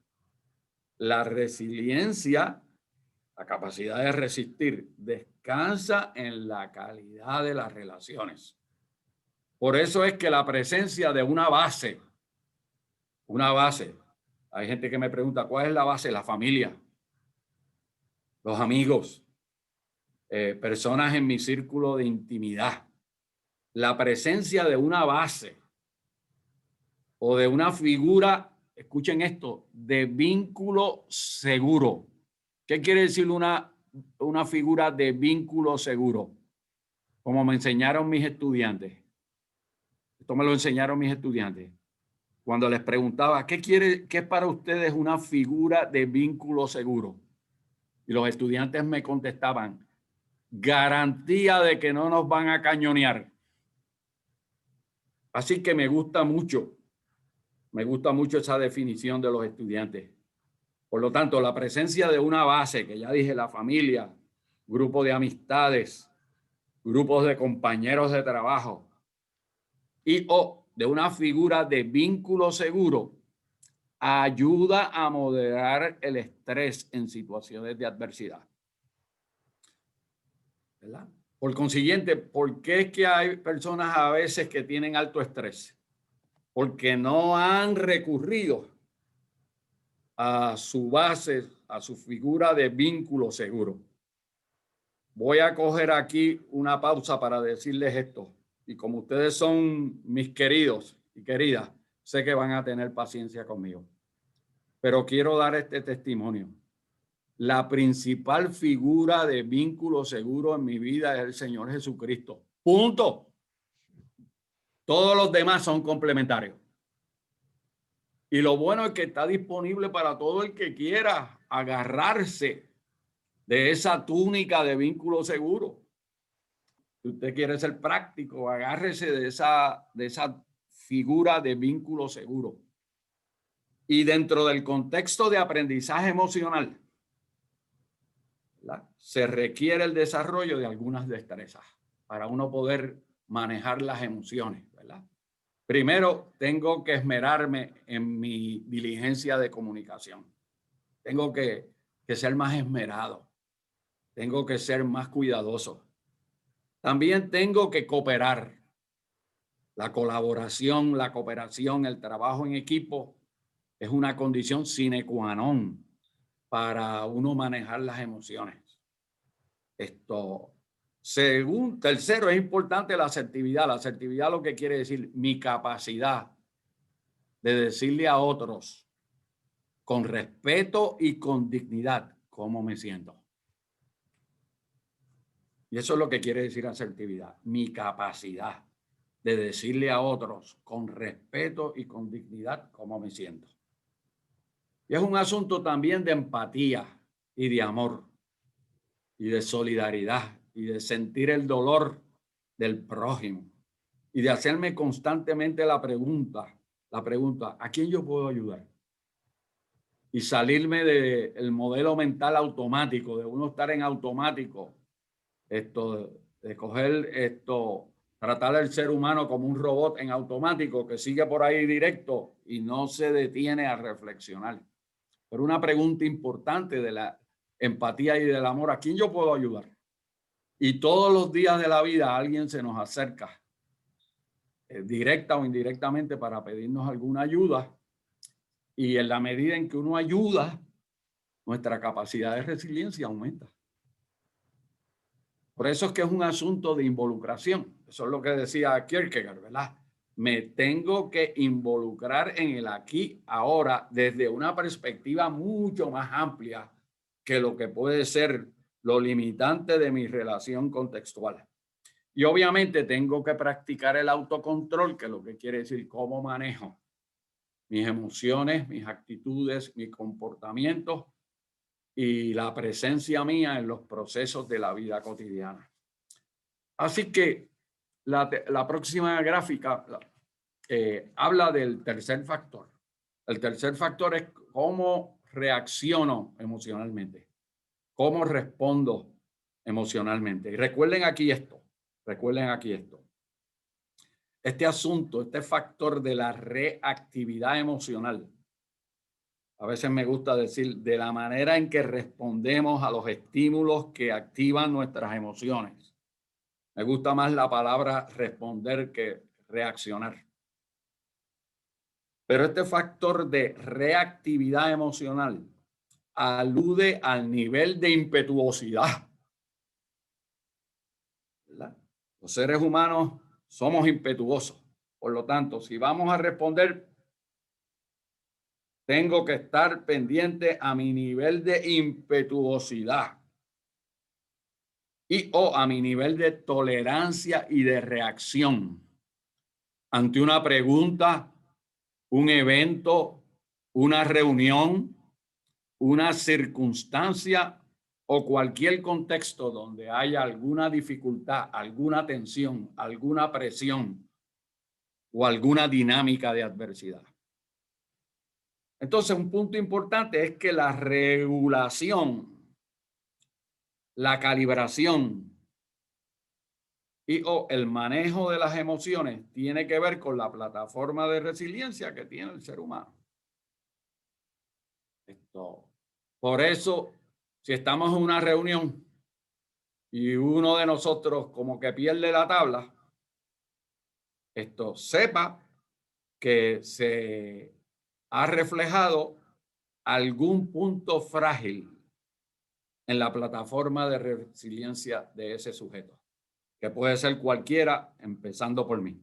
la resiliencia, la capacidad de resistir, descansa en la calidad de las relaciones. Por eso es que la presencia de una base, hay gente que me pregunta, ¿cuál es la base? La familia, los amigos, personas en mi círculo de intimidad. La presencia de una base o de una figura, escuchen esto, de vínculo seguro. ¿Qué quiere decir una figura de vínculo seguro? como me enseñaron mis estudiantes. Esto me lo enseñaron mis estudiantes. Cuando les preguntaba, ¿qué es para ustedes una figura de vínculo seguro? Y los estudiantes me contestaban, garantía de que no nos van a cañonear. Así que me gusta mucho esa definición de los estudiantes. Por lo tanto, la presencia de una base, que ya dije, la familia, grupo de amistades, grupos de compañeros de trabajo y o de una figura de vínculo seguro, ayuda a moderar el estrés en situaciones de adversidad. ¿Verdad? Por consiguiente, ¿por qué es que hay personas a veces que tienen alto estrés? Porque no han recurrido a su base, a su figura de vínculo seguro. Voy a coger aquí una pausa para decirles esto. Y como ustedes son mis queridos y queridas, sé que van a tener paciencia conmigo. Pero quiero dar este testimonio. La principal figura de vínculo seguro en mi vida es el Señor Jesucristo. Punto. Todos los demás son complementarios. Y lo bueno es que está disponible para todo el que quiera agarrarse de esa túnica de vínculo seguro. Si usted quiere ser práctico, agárrese de esa figura de vínculo seguro. Y dentro del contexto de aprendizaje emocional, ¿verdad?, se requiere el desarrollo de algunas destrezas para uno poder manejar las emociones, ¿verdad? Primero, tengo que esmerarme en mi diligencia de comunicación. Tengo que ser más esmerado. Tengo que ser más cuidadoso. También tengo que cooperar. La colaboración, la cooperación, el trabajo en equipo es una condición sine qua non para uno manejar las emociones. Tercero, es importante la asertividad. La asertividad lo que quiere decir mi capacidad de decirle a otros con respeto y con dignidad cómo me siento. Y eso es lo que quiere decir asertividad, mi capacidad de decirle a otros con respeto y con dignidad cómo me siento. Y es un asunto también de empatía y de amor y de solidaridad y de sentir el dolor del prójimo y de hacerme constantemente la pregunta, ¿a quién yo puedo ayudar? Y salirme del modelo mental automático, de uno estar en automático, de coger tratar al ser humano como un robot en automático que sigue por ahí directo y no se detiene a reflexionar. Pero una pregunta importante de la empatía y del amor, ¿a quién yo puedo ayudar? Y todos los días de la vida alguien se nos acerca, directa o indirectamente, para pedirnos alguna ayuda. Y en la medida en que uno ayuda, nuestra capacidad de resiliencia aumenta. Por eso es que es un asunto de involucración. Eso es lo que decía Kierkegaard, ¿verdad? Me tengo que involucrar en el aquí, ahora, desde una perspectiva mucho más amplia que lo que puede ser lo limitante de mi relación contextual. Y obviamente tengo que practicar el autocontrol, que es lo que quiere decir cómo manejo mis emociones, mis actitudes, mis comportamientos y la presencia mía en los procesos de la vida cotidiana. Así que la próxima gráfica habla del tercer factor. El tercer factor es cómo reacciono emocionalmente, cómo respondo emocionalmente. Y recuerden aquí esto. Este asunto, este factor de la reactividad emocional, a veces me gusta decir, de la manera en que respondemos a los estímulos que activan nuestras emociones. Me gusta más la palabra responder que reaccionar. Pero este factor de reactividad emocional alude al nivel de impetuosidad, ¿verdad? Los seres humanos somos impetuosos. Por lo tanto, si vamos a responder, tengo que estar pendiente a mi nivel de impetuosidad. y o a mi nivel de tolerancia y de reacción ante una pregunta, un evento, una reunión, una circunstancia o cualquier contexto donde haya alguna dificultad, alguna tensión, alguna presión o alguna dinámica de adversidad. Entonces, un punto importante es que la regulación, la calibración y o el manejo de las emociones tiene que ver con la plataforma de resiliencia que tiene el ser humano. Por eso, si estamos en una reunión y uno de nosotros como que pierde la tabla, sepa que se ha reflejado algún punto frágil en la plataforma de resiliencia de ese sujeto, que puede ser cualquiera, empezando por mí.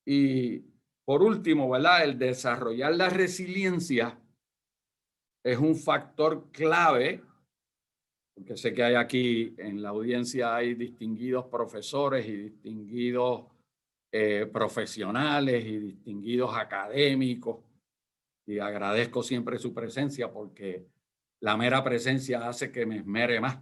Y por último, ¿verdad? El desarrollar la resiliencia es un factor clave, porque sé que hay aquí en la audiencia hay distinguidos profesores y distinguidos profesionales y distinguidos académicos, y agradezco siempre su presencia porque la mera presencia hace que me esmere más.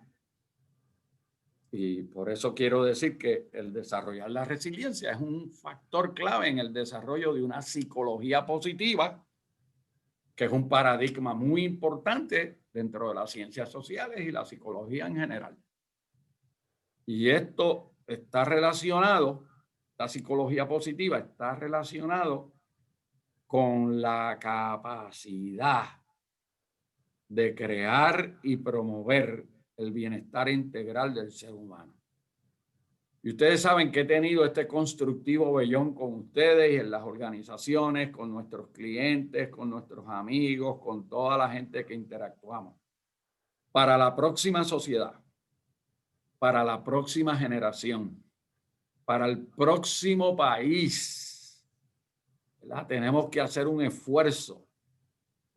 Y por eso quiero decir que el desarrollar la resiliencia es un factor clave en el desarrollo de una psicología positiva, que es un paradigma muy importante dentro de las ciencias sociales y la psicología en general. Y esto está relacionado, la psicología positiva está relacionado con la capacidad de crear y promover el bienestar integral del ser humano. Y ustedes saben que he tenido este constructivo vellón con ustedes y en las organizaciones, con nuestros clientes, con nuestros amigos, con toda la gente que interactuamos. Para la próxima sociedad, para la próxima generación, para el próximo país, ¿verdad? Tenemos que hacer un esfuerzo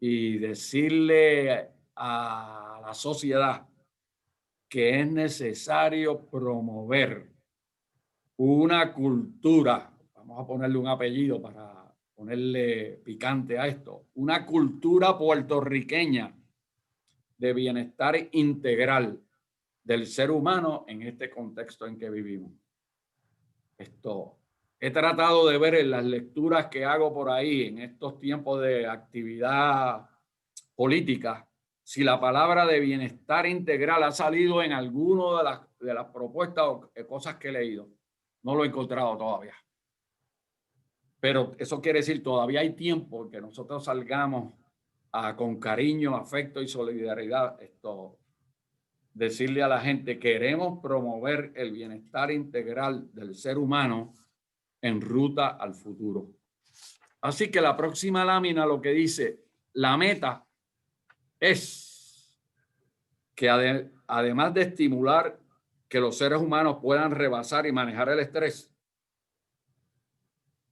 y decirle a la sociedad que es necesario promover una cultura, vamos a ponerle un apellido para ponerle picante a esto, una cultura puertorriqueña de bienestar integral del ser humano en este contexto en que vivimos. He tratado de ver en las lecturas que hago por ahí en estos tiempos de actividad política, si la palabra de bienestar integral ha salido en alguno de las propuestas o cosas que he leído. No lo he encontrado todavía. Pero eso quiere decir, todavía hay tiempo que nosotros salgamos con cariño, afecto y solidaridad, decirle a la gente, queremos promover el bienestar integral del ser humano en ruta al futuro. Así que la próxima lámina lo que dice, la meta es que además de estimular que los seres humanos puedan rebasar y manejar el estrés,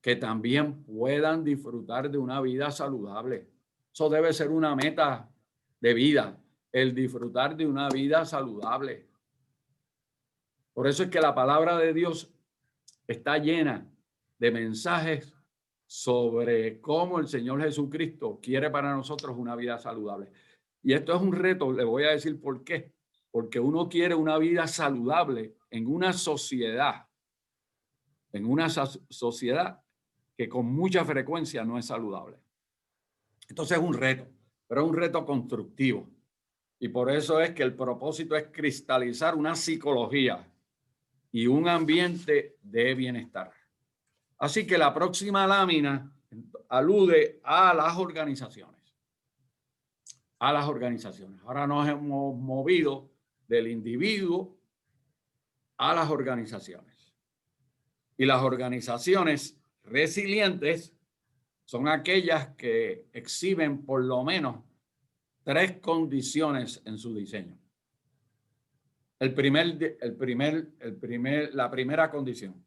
que también puedan disfrutar de una vida saludable. Eso debe ser una meta de vida, el disfrutar de una vida saludable. Por eso es que la palabra de Dios está llena de mensajes sobre cómo el Señor Jesucristo quiere para nosotros una vida saludable. Y esto es un reto, le voy a decir por qué. Porque uno quiere una vida saludable en una sociedad que con mucha frecuencia no es saludable. Entonces es un reto, pero es un reto constructivo. Y por eso es que el propósito es cristalizar una psicología y un ambiente de bienestar. Así que la próxima lámina alude a las organizaciones. A las organizaciones. Ahora nos hemos movido del individuo a las organizaciones. Y las organizaciones resilientes son aquellas que exhiben por lo menos 3 condiciones en su diseño. La primera condición.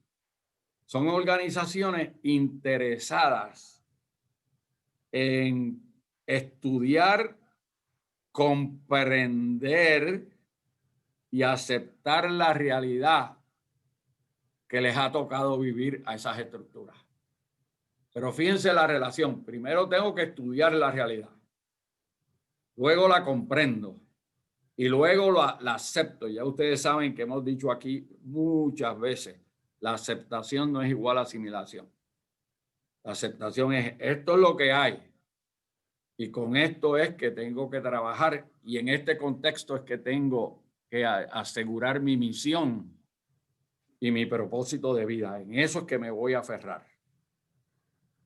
Son organizaciones interesadas en estudiar, comprender y aceptar la realidad que les ha tocado vivir a esas estructuras. Pero fíjense la relación. Primero tengo que estudiar la realidad. Luego la comprendo. Y luego la acepto. Ya ustedes saben que hemos dicho aquí muchas veces, la aceptación no es igual a asimilación. La aceptación es, esto es lo que hay. Y con esto es que tengo que trabajar. Y en este contexto es que tengo que asegurar mi misión y mi propósito de vida. En eso es que me voy a aferrar.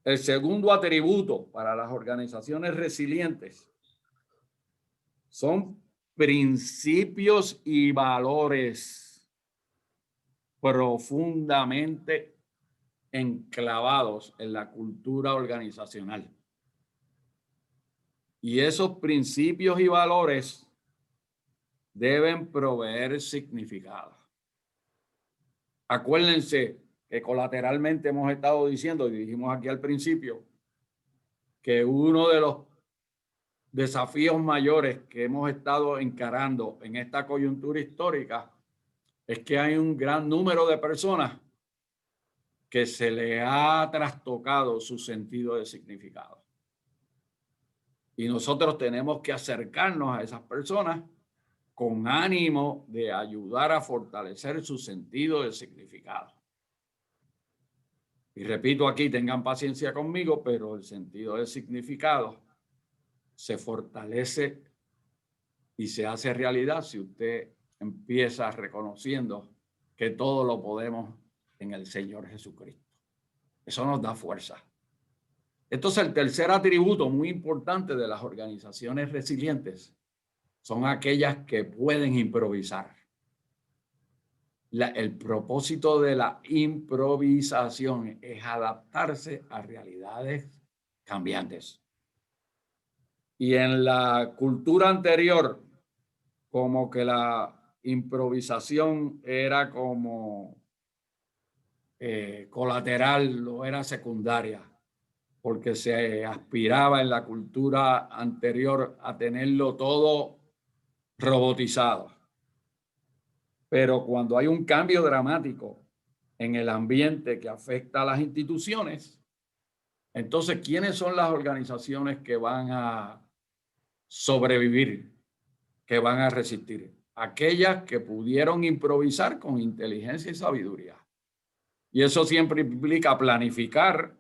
El segundo atributo para las organizaciones resilientes son principios y valores profundamente enclavados en la cultura organizacional. Y esos principios y valores deben proveer significado. Acuérdense que colateralmente hemos estado diciendo, y dijimos aquí al principio, que uno de los desafíos mayores que hemos estado encarando en esta coyuntura histórica es que hay un gran número de personas que se le ha trastocado su sentido de significado. Y nosotros tenemos que acercarnos a esas personas con ánimo de ayudar a fortalecer su sentido de significado. Y repito aquí, tengan paciencia conmigo, pero el sentido de significado se fortalece y se hace realidad si usted empieza reconociendo que todo lo podemos en el Señor Jesucristo. Eso nos da fuerza. Entonces, el tercer atributo muy importante de las organizaciones resilientes son aquellas que pueden improvisar. El propósito de la improvisación es adaptarse a realidades cambiantes. Y en la cultura anterior, como que la improvisación era como colateral, o era secundaria, porque se aspiraba en la cultura anterior a tenerlo todo robotizado. Pero cuando hay un cambio dramático en el ambiente que afecta a las instituciones, entonces, ¿quiénes son las organizaciones que van a sobrevivir, que van a resistir? Aquellas que pudieron improvisar con inteligencia y sabiduría. Y eso siempre implica planificar,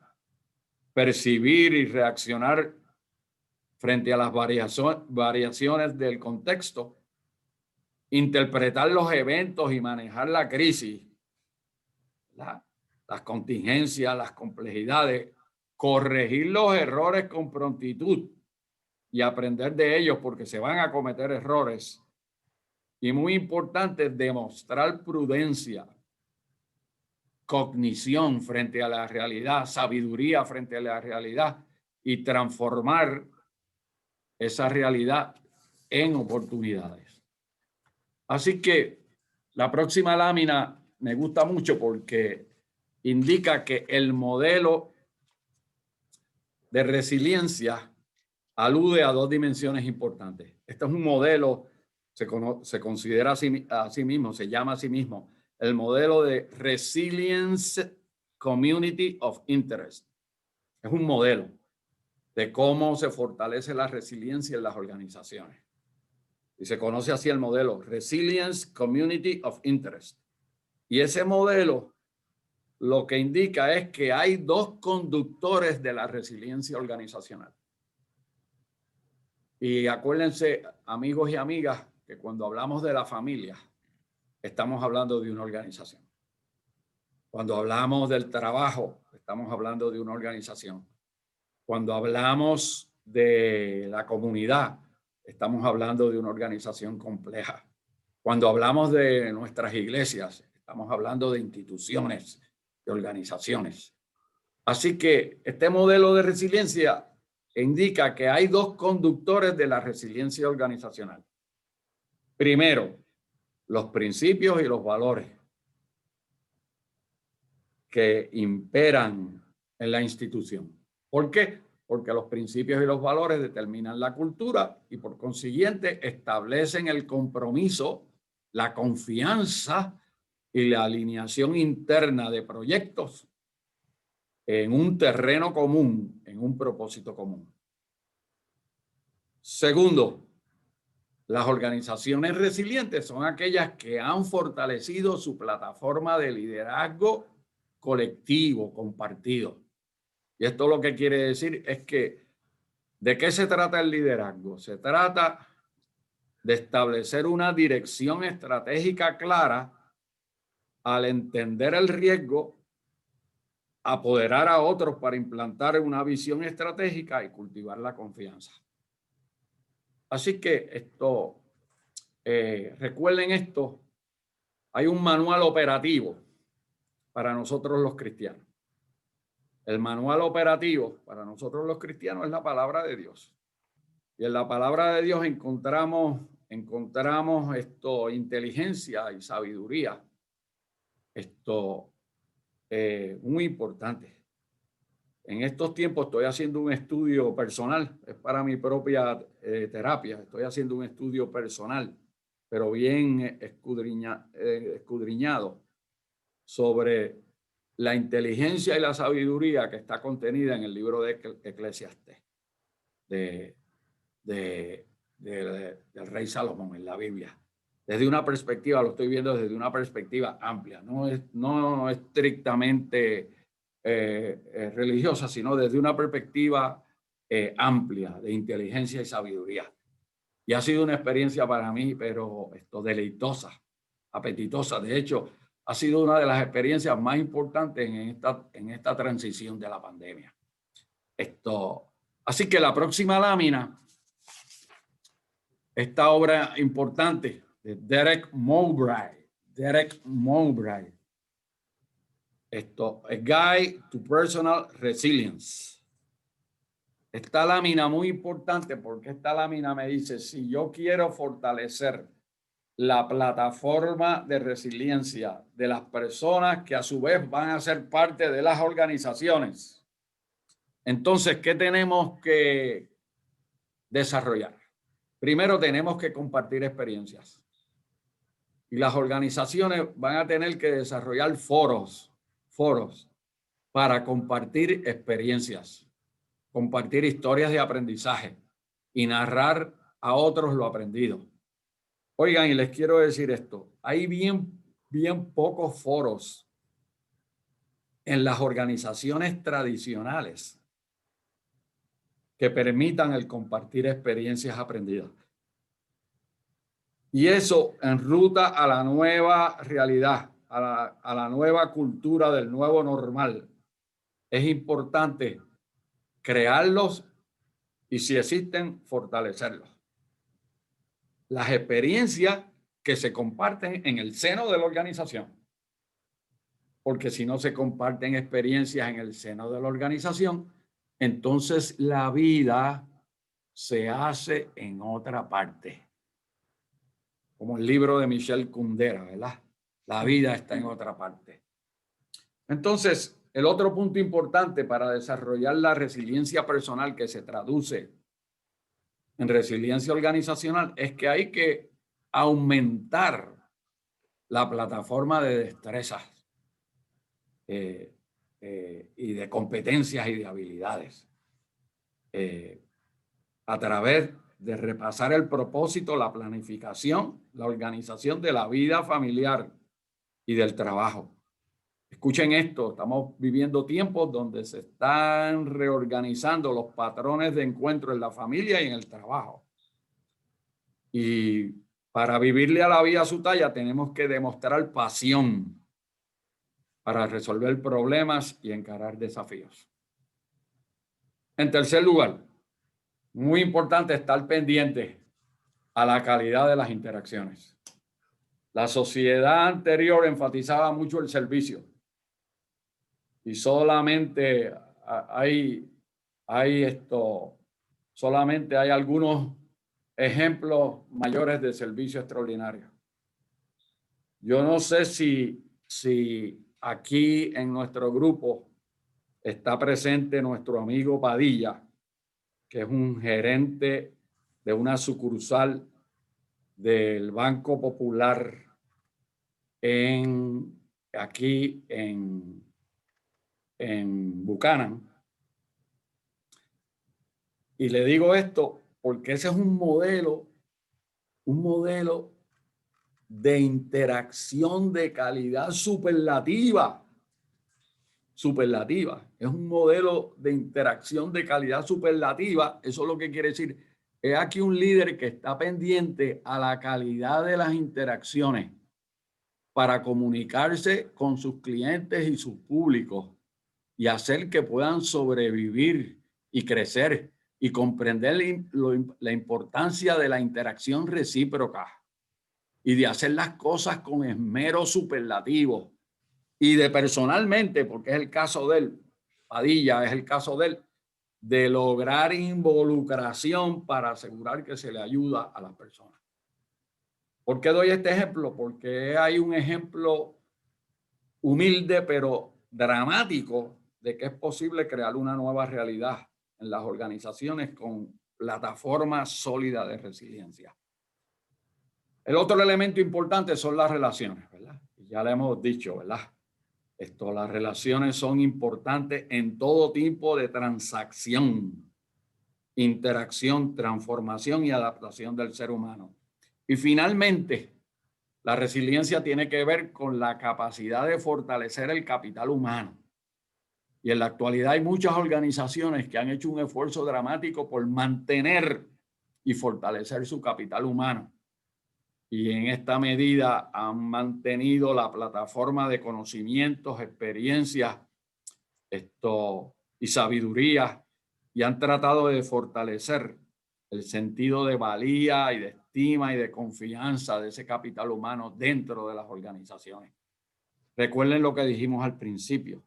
percibir y reaccionar frente a las variaciones del contexto, interpretar los eventos y manejar la crisis, las contingencias, las complejidades, corregir los errores con prontitud y aprender de ellos porque se van a cometer errores. Y muy importante, demostrar prudencia, cognición frente a la realidad, sabiduría frente a la realidad y transformar esa realidad en oportunidades. Así que la próxima lámina me gusta mucho porque indica que el modelo de resiliencia alude a dos dimensiones importantes. Este es un modelo, se considera a sí mismo, se llama a sí mismo, el modelo de Resilience Community of Interest. Es un modelo de cómo se fortalece la resiliencia en las organizaciones. Y se conoce así el modelo Resilience Community of Interest. Y ese modelo lo que indica es que hay dos conductores de la resiliencia organizacional. Y acuérdense, amigos y amigas, que cuando hablamos de la familia, estamos hablando de una organización. Cuando hablamos del trabajo, estamos hablando de una organización. Cuando hablamos de la comunidad, estamos hablando de una organización compleja. Cuando hablamos de nuestras iglesias, estamos hablando de instituciones, de organizaciones. Así que este modelo de resiliencia indica que hay dos conductores de la resiliencia organizacional. Primero, los principios y los valores que imperan en la institución. ¿Por qué? Porque los principios y los valores determinan la cultura y por consiguiente establecen el compromiso la confianza y la alineación interna de proyectos en un terreno común, en un propósito común. Segundo, las organizaciones resilientes son aquellas que han fortalecido su plataforma de liderazgo colectivo, compartido. Y esto lo que quiere decir es que, ¿de qué se trata el liderazgo? Se trata de establecer una dirección estratégica clara al entender el riesgo, apoderar a otros para implantar una visión estratégica y cultivar la confianza. Así que recuerden esto, hay un manual operativo para nosotros los cristianos. El manual operativo para nosotros los cristianos es la palabra de Dios. Y en la palabra de Dios encontramos inteligencia y sabiduría. Muy importante. En estos tiempos estoy haciendo un estudio personal, es para mi propia terapia, estoy haciendo un estudio personal, pero bien escudriñado sobre la inteligencia y la sabiduría que está contenida en el libro de Eclesiastés, del rey Salomón en la Biblia. Desde una perspectiva, lo estoy viendo desde una perspectiva amplia, no estrictamente religiosa, sino desde una perspectiva amplia de inteligencia y sabiduría. Y ha sido una experiencia para mí, pero deleitosa, apetitosa. De hecho, ha sido una de las experiencias más importantes en esta transición de la pandemia. Así que la próxima lámina, esta obra importante de Derek Mowbray, A Guide to Personal Resilience. Esta lámina muy importante porque esta lámina me dice, si yo quiero fortalecer la plataforma de resiliencia de las personas que a su vez van a ser parte de las organizaciones, entonces, ¿qué tenemos que desarrollar? Primero, tenemos que compartir experiencias. Y las organizaciones van a tener que desarrollar foros para compartir experiencias, compartir historias de aprendizaje y narrar a otros lo aprendido. Oigan, y les quiero decir esto, hay bien pocos foros en las organizaciones tradicionales que permitan el compartir experiencias aprendidas. Y eso enruta a la nueva realidad, a la nueva cultura del nuevo normal. Es importante crearlos y, si existen, fortalecerlos. Las experiencias que se comparten en el seno de la organización. Porque si no se comparten experiencias en el seno de la organización, entonces la vida se hace en otra parte. Como el libro de Michel Kundera, ¿verdad? La vida está en otra parte. Entonces, el otro punto importante para desarrollar la resiliencia personal, que se traduce en resiliencia organizacional, es que hay que aumentar la plataforma de destrezas y de competencias y de habilidades a través de repasar el propósito, la planificación, la organización de la vida familiar y del trabajo. Escuchen esto, estamos viviendo tiempos donde se están reorganizando los patrones de encuentro en la familia y en el trabajo. Y para vivirle a la vida a su talla tenemos que demostrar pasión para resolver problemas y encarar desafíos. En tercer lugar, muy importante estar pendiente a la calidad de las interacciones. La sociedad anterior enfatizaba mucho el servicio y solamente solamente hay algunos ejemplos mayores de servicio extraordinario. Yo no sé si aquí en nuestro grupo está presente nuestro amigo Padilla, que es un gerente de una sucursal del Banco Popular aquí en Buchanan. Y le digo esto porque ese es un modelo de interacción de calidad superlativa. Es un modelo de interacción de calidad superlativa. Eso es lo que quiere decir. Es aquí un líder que está pendiente a la calidad de las interacciones para comunicarse con sus clientes y sus públicos y hacer que puedan sobrevivir y crecer y comprender la importancia de la interacción recíproca y de hacer las cosas con esmero superlativo. Y de personalmente, porque es el caso de él, Padilla es el caso de él, de lograr involucración para asegurar que se le ayuda a las personas. ¿Por qué doy este ejemplo? Porque hay un ejemplo humilde pero dramático de que es posible crear una nueva realidad en las organizaciones con plataformas sólidas de resiliencia. El otro elemento importante son las relaciones, ¿verdad? Ya le hemos dicho, ¿verdad? Las relaciones son importantes en todo tipo de transacción, interacción, transformación y adaptación del ser humano. Y finalmente, la resiliencia tiene que ver con la capacidad de fortalecer el capital humano. Y en la actualidad hay muchas organizaciones que han hecho un esfuerzo dramático por mantener y fortalecer su capital humano. Y en esta medida han mantenido la plataforma de conocimientos, experiencias y sabiduría y han tratado de fortalecer el sentido de valía y de estima y de confianza de ese capital humano dentro de las organizaciones. Recuerden lo que dijimos al principio.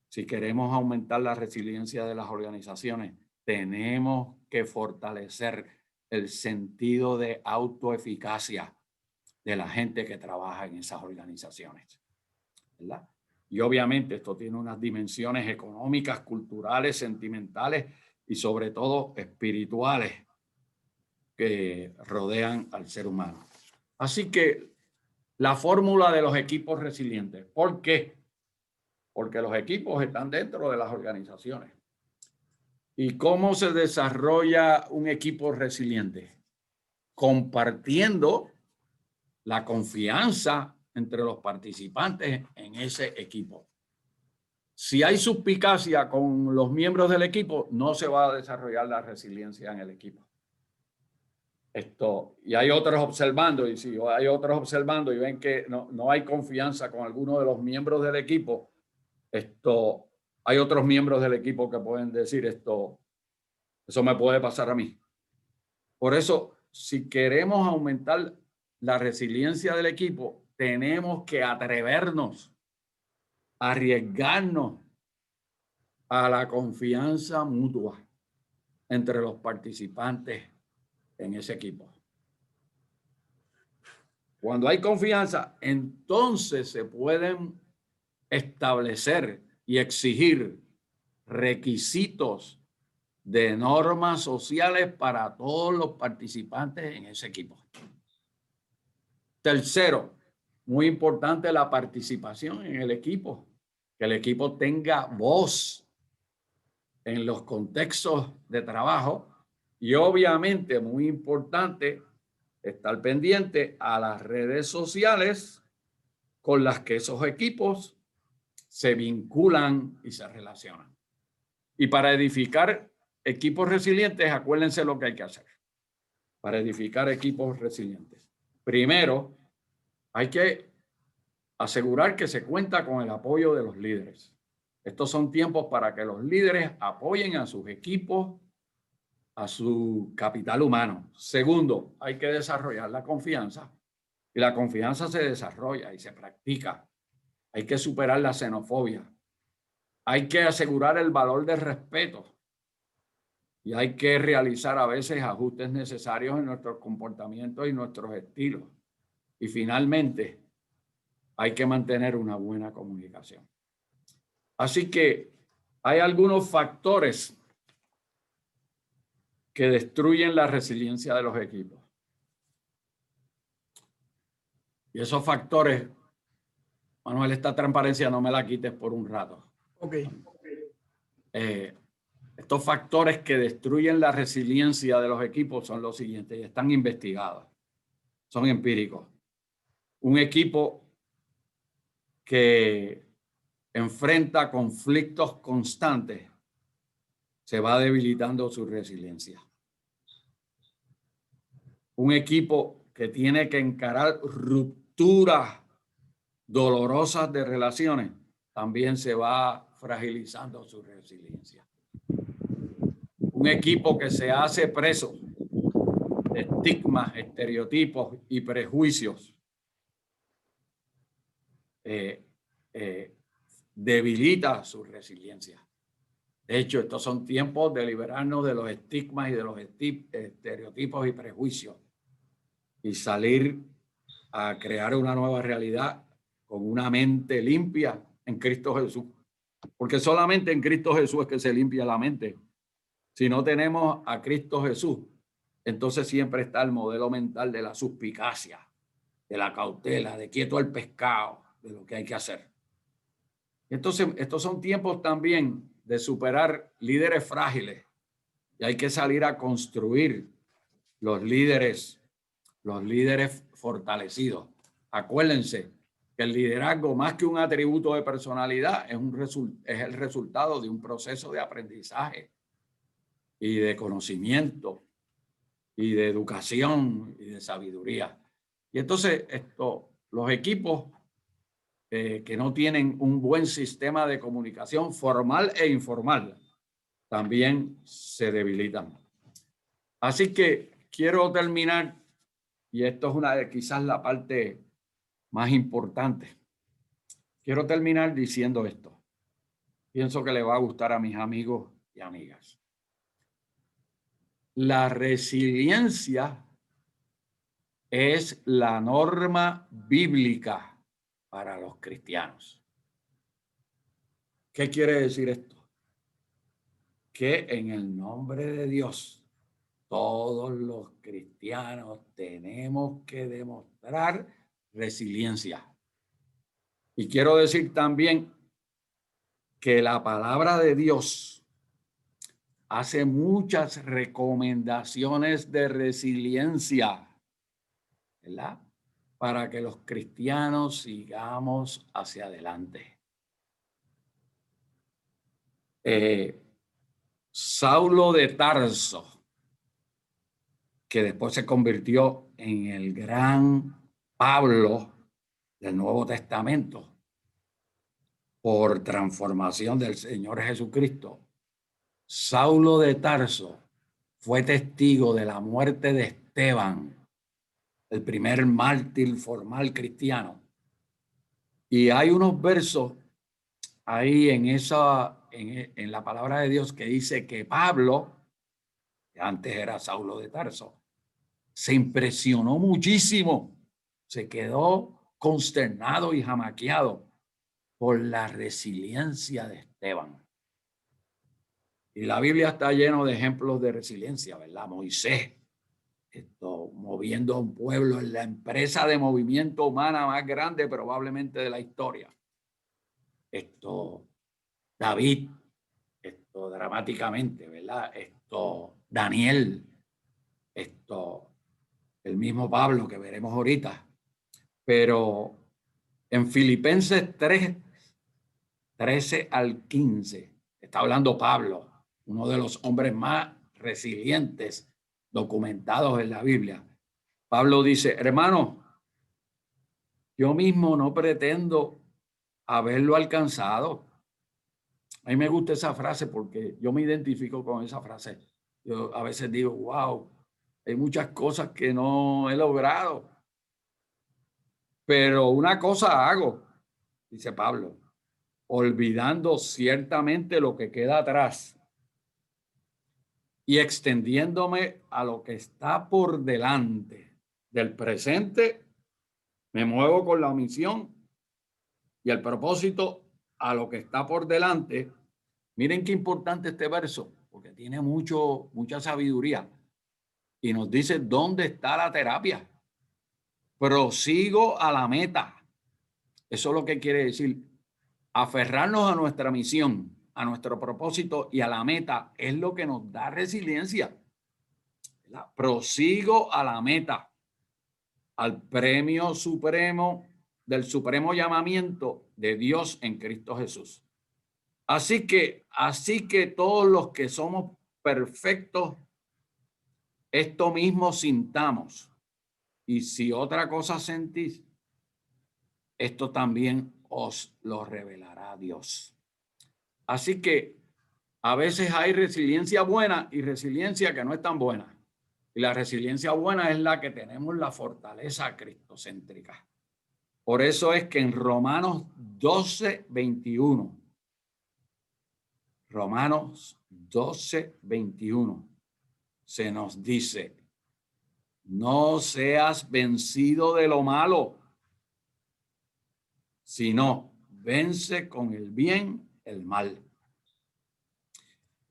Si queremos aumentar la resiliencia de las organizaciones, tenemos que fortalecer el sentido de autoeficacia de la gente que trabaja en esas organizaciones, ¿verdad? Y obviamente esto tiene unas dimensiones económicas, culturales, sentimentales y sobre todo espirituales que rodean al ser humano. Así que la fórmula de los equipos resilientes. ¿Por qué? Porque los equipos están dentro de las organizaciones. ¿Y cómo se desarrolla un equipo resiliente? Compartiendo la confianza entre los participantes en ese equipo. Si hay suspicacia con los miembros del equipo, no se va a desarrollar la resiliencia en el equipo. Y hay otros observando, y si hay otros observando y ven que no hay confianza con alguno de los miembros del equipo, hay otros miembros del equipo que pueden decir eso me puede pasar a mí. Por eso, si queremos aumentar la resiliencia del equipo, tenemos que atrevernos, arriesgarnos a la confianza mutua entre los participantes en ese equipo. Cuando hay confianza, entonces se pueden establecer y exigir requisitos de normas sociales para todos los participantes en ese equipo. Tercero, muy importante la participación en el equipo, que el equipo tenga voz en los contextos de trabajo y obviamente muy importante estar pendiente a las redes sociales con las que esos equipos se vinculan y se relacionan. Y para edificar equipos resilientes, acuérdense lo que hay que hacer. Para edificar equipos resilientes. Primero, hay que asegurar que se cuenta con el apoyo de los líderes. Estos son tiempos para que los líderes apoyen a sus equipos, a su capital humano. Segundo, hay que desarrollar la confianza. Y la confianza se desarrolla y se practica. Hay que superar la xenofobia. Hay que asegurar el valor del respeto. Y hay que realizar a veces ajustes necesarios en nuestros comportamientos y nuestros estilos. Y finalmente, hay que mantener una buena comunicación. Así que hay algunos factores que destruyen la resiliencia de los equipos. Y esos factores, Manuel, esta transparencia no me la quites por un rato. Ok. Estos factores que destruyen la resiliencia de los equipos son los siguientes y están investigados. Son empíricos. Un equipo que enfrenta conflictos constantes se va debilitando su resiliencia. Un equipo que tiene que encarar rupturas dolorosas de relaciones también se va fragilizando su resiliencia. Un equipo que se hace preso de estigmas, estereotipos y prejuicios debilita su resiliencia. De hecho, estos son tiempos de liberarnos de los estigmas y de los estereotipos y prejuicios y salir a crear una nueva realidad con una mente limpia en Cristo Jesús. Porque solamente en Cristo Jesús es que se limpia la mente. Si no tenemos a Cristo Jesús, entonces siempre está el modelo mental de la suspicacia, de la cautela, de quieto al pescado, de lo que hay que hacer. Entonces, estos son tiempos también de superar líderes frágiles y hay que salir a construir los líderes fortalecidos. Acuérdense que el liderazgo, más que un atributo de personalidad, es el resultado de un proceso de aprendizaje y de conocimiento y de educación y de sabiduría. Y entonces los equipos que no tienen un buen sistema de comunicación formal e informal también se debilitan. Así que quiero terminar, y esto es quizás la parte más importante. Quiero terminar diciendo esto. Pienso que le va a gustar a mis amigos y amigas. La resiliencia es la norma bíblica para los cristianos. ¿Qué quiere decir esto? Que en el nombre de Dios, todos los cristianos tenemos que demostrar resiliencia. Y quiero decir también que la palabra de Dios hace muchas recomendaciones de resiliencia, ¿verdad? Para que los cristianos sigamos hacia adelante. Saulo de Tarso, que después se convirtió en el gran Pablo del Nuevo Testamento por transformación del Señor Jesucristo. Saulo de Tarso fue testigo de la muerte de Esteban, el primer mártir formal cristiano. Y hay unos versos ahí en la palabra de Dios que dice que Pablo, que antes era Saulo de Tarso, se impresionó muchísimo, se quedó consternado y jamaqueado por la resiliencia de Esteban. Y la Biblia está lleno de ejemplos de resiliencia, ¿verdad? Moisés, moviendo a un pueblo en la empresa de movimiento humana más grande probablemente de la historia. David, dramáticamente, ¿verdad? Daniel, el mismo Pablo que veremos ahorita. Pero en Filipenses 3, 13 al 15, está hablando Pablo, uno de los hombres más resilientes documentados en la Biblia. Pablo dice: hermano, yo mismo no pretendo haberlo alcanzado. A mí me gusta esa frase porque yo me identifico con esa frase. Yo a veces digo, wow, hay muchas cosas que no he logrado. Pero una cosa hago, dice Pablo, olvidando ciertamente lo que queda atrás y extendiéndome a lo que está por delante del presente, me muevo con la misión y el propósito a lo que está por delante. Miren qué importante este verso, porque tiene mucha sabiduría y nos dice dónde está la terapia. prosigo a la meta. Eso es lo que quiere decir. Aferrarnos a nuestra misión, a nuestro propósito y a la meta es lo que nos da resiliencia. Prosigo a la meta, al premio supremo del supremo llamamiento de Dios en Cristo Jesús. Así que todos los que somos perfectos, esto mismo sintamos. Y si otra cosa sentís, esto también os lo revelará Dios. Así que a veces hay resiliencia buena y resiliencia que no es tan buena. Y la resiliencia buena es la que tenemos la fortaleza cristocéntrica. Por eso es que en Romanos 12:21, Romanos 12:21, se nos dice: no seas vencido de lo malo, sino vence con el bien el mal.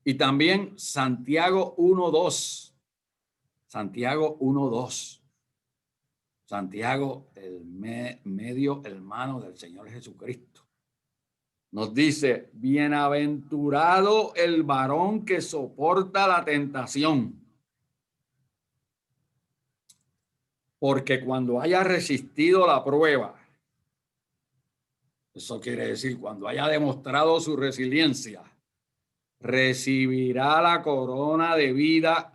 Y también Santiago 1:2. Santiago 1:2. Santiago, el medio hermano del Señor Jesucristo, nos dice: bienaventurado el varón que soporta la tentación, porque cuando haya resistido la prueba, eso quiere decir cuando haya demostrado su resiliencia, recibirá la corona de vida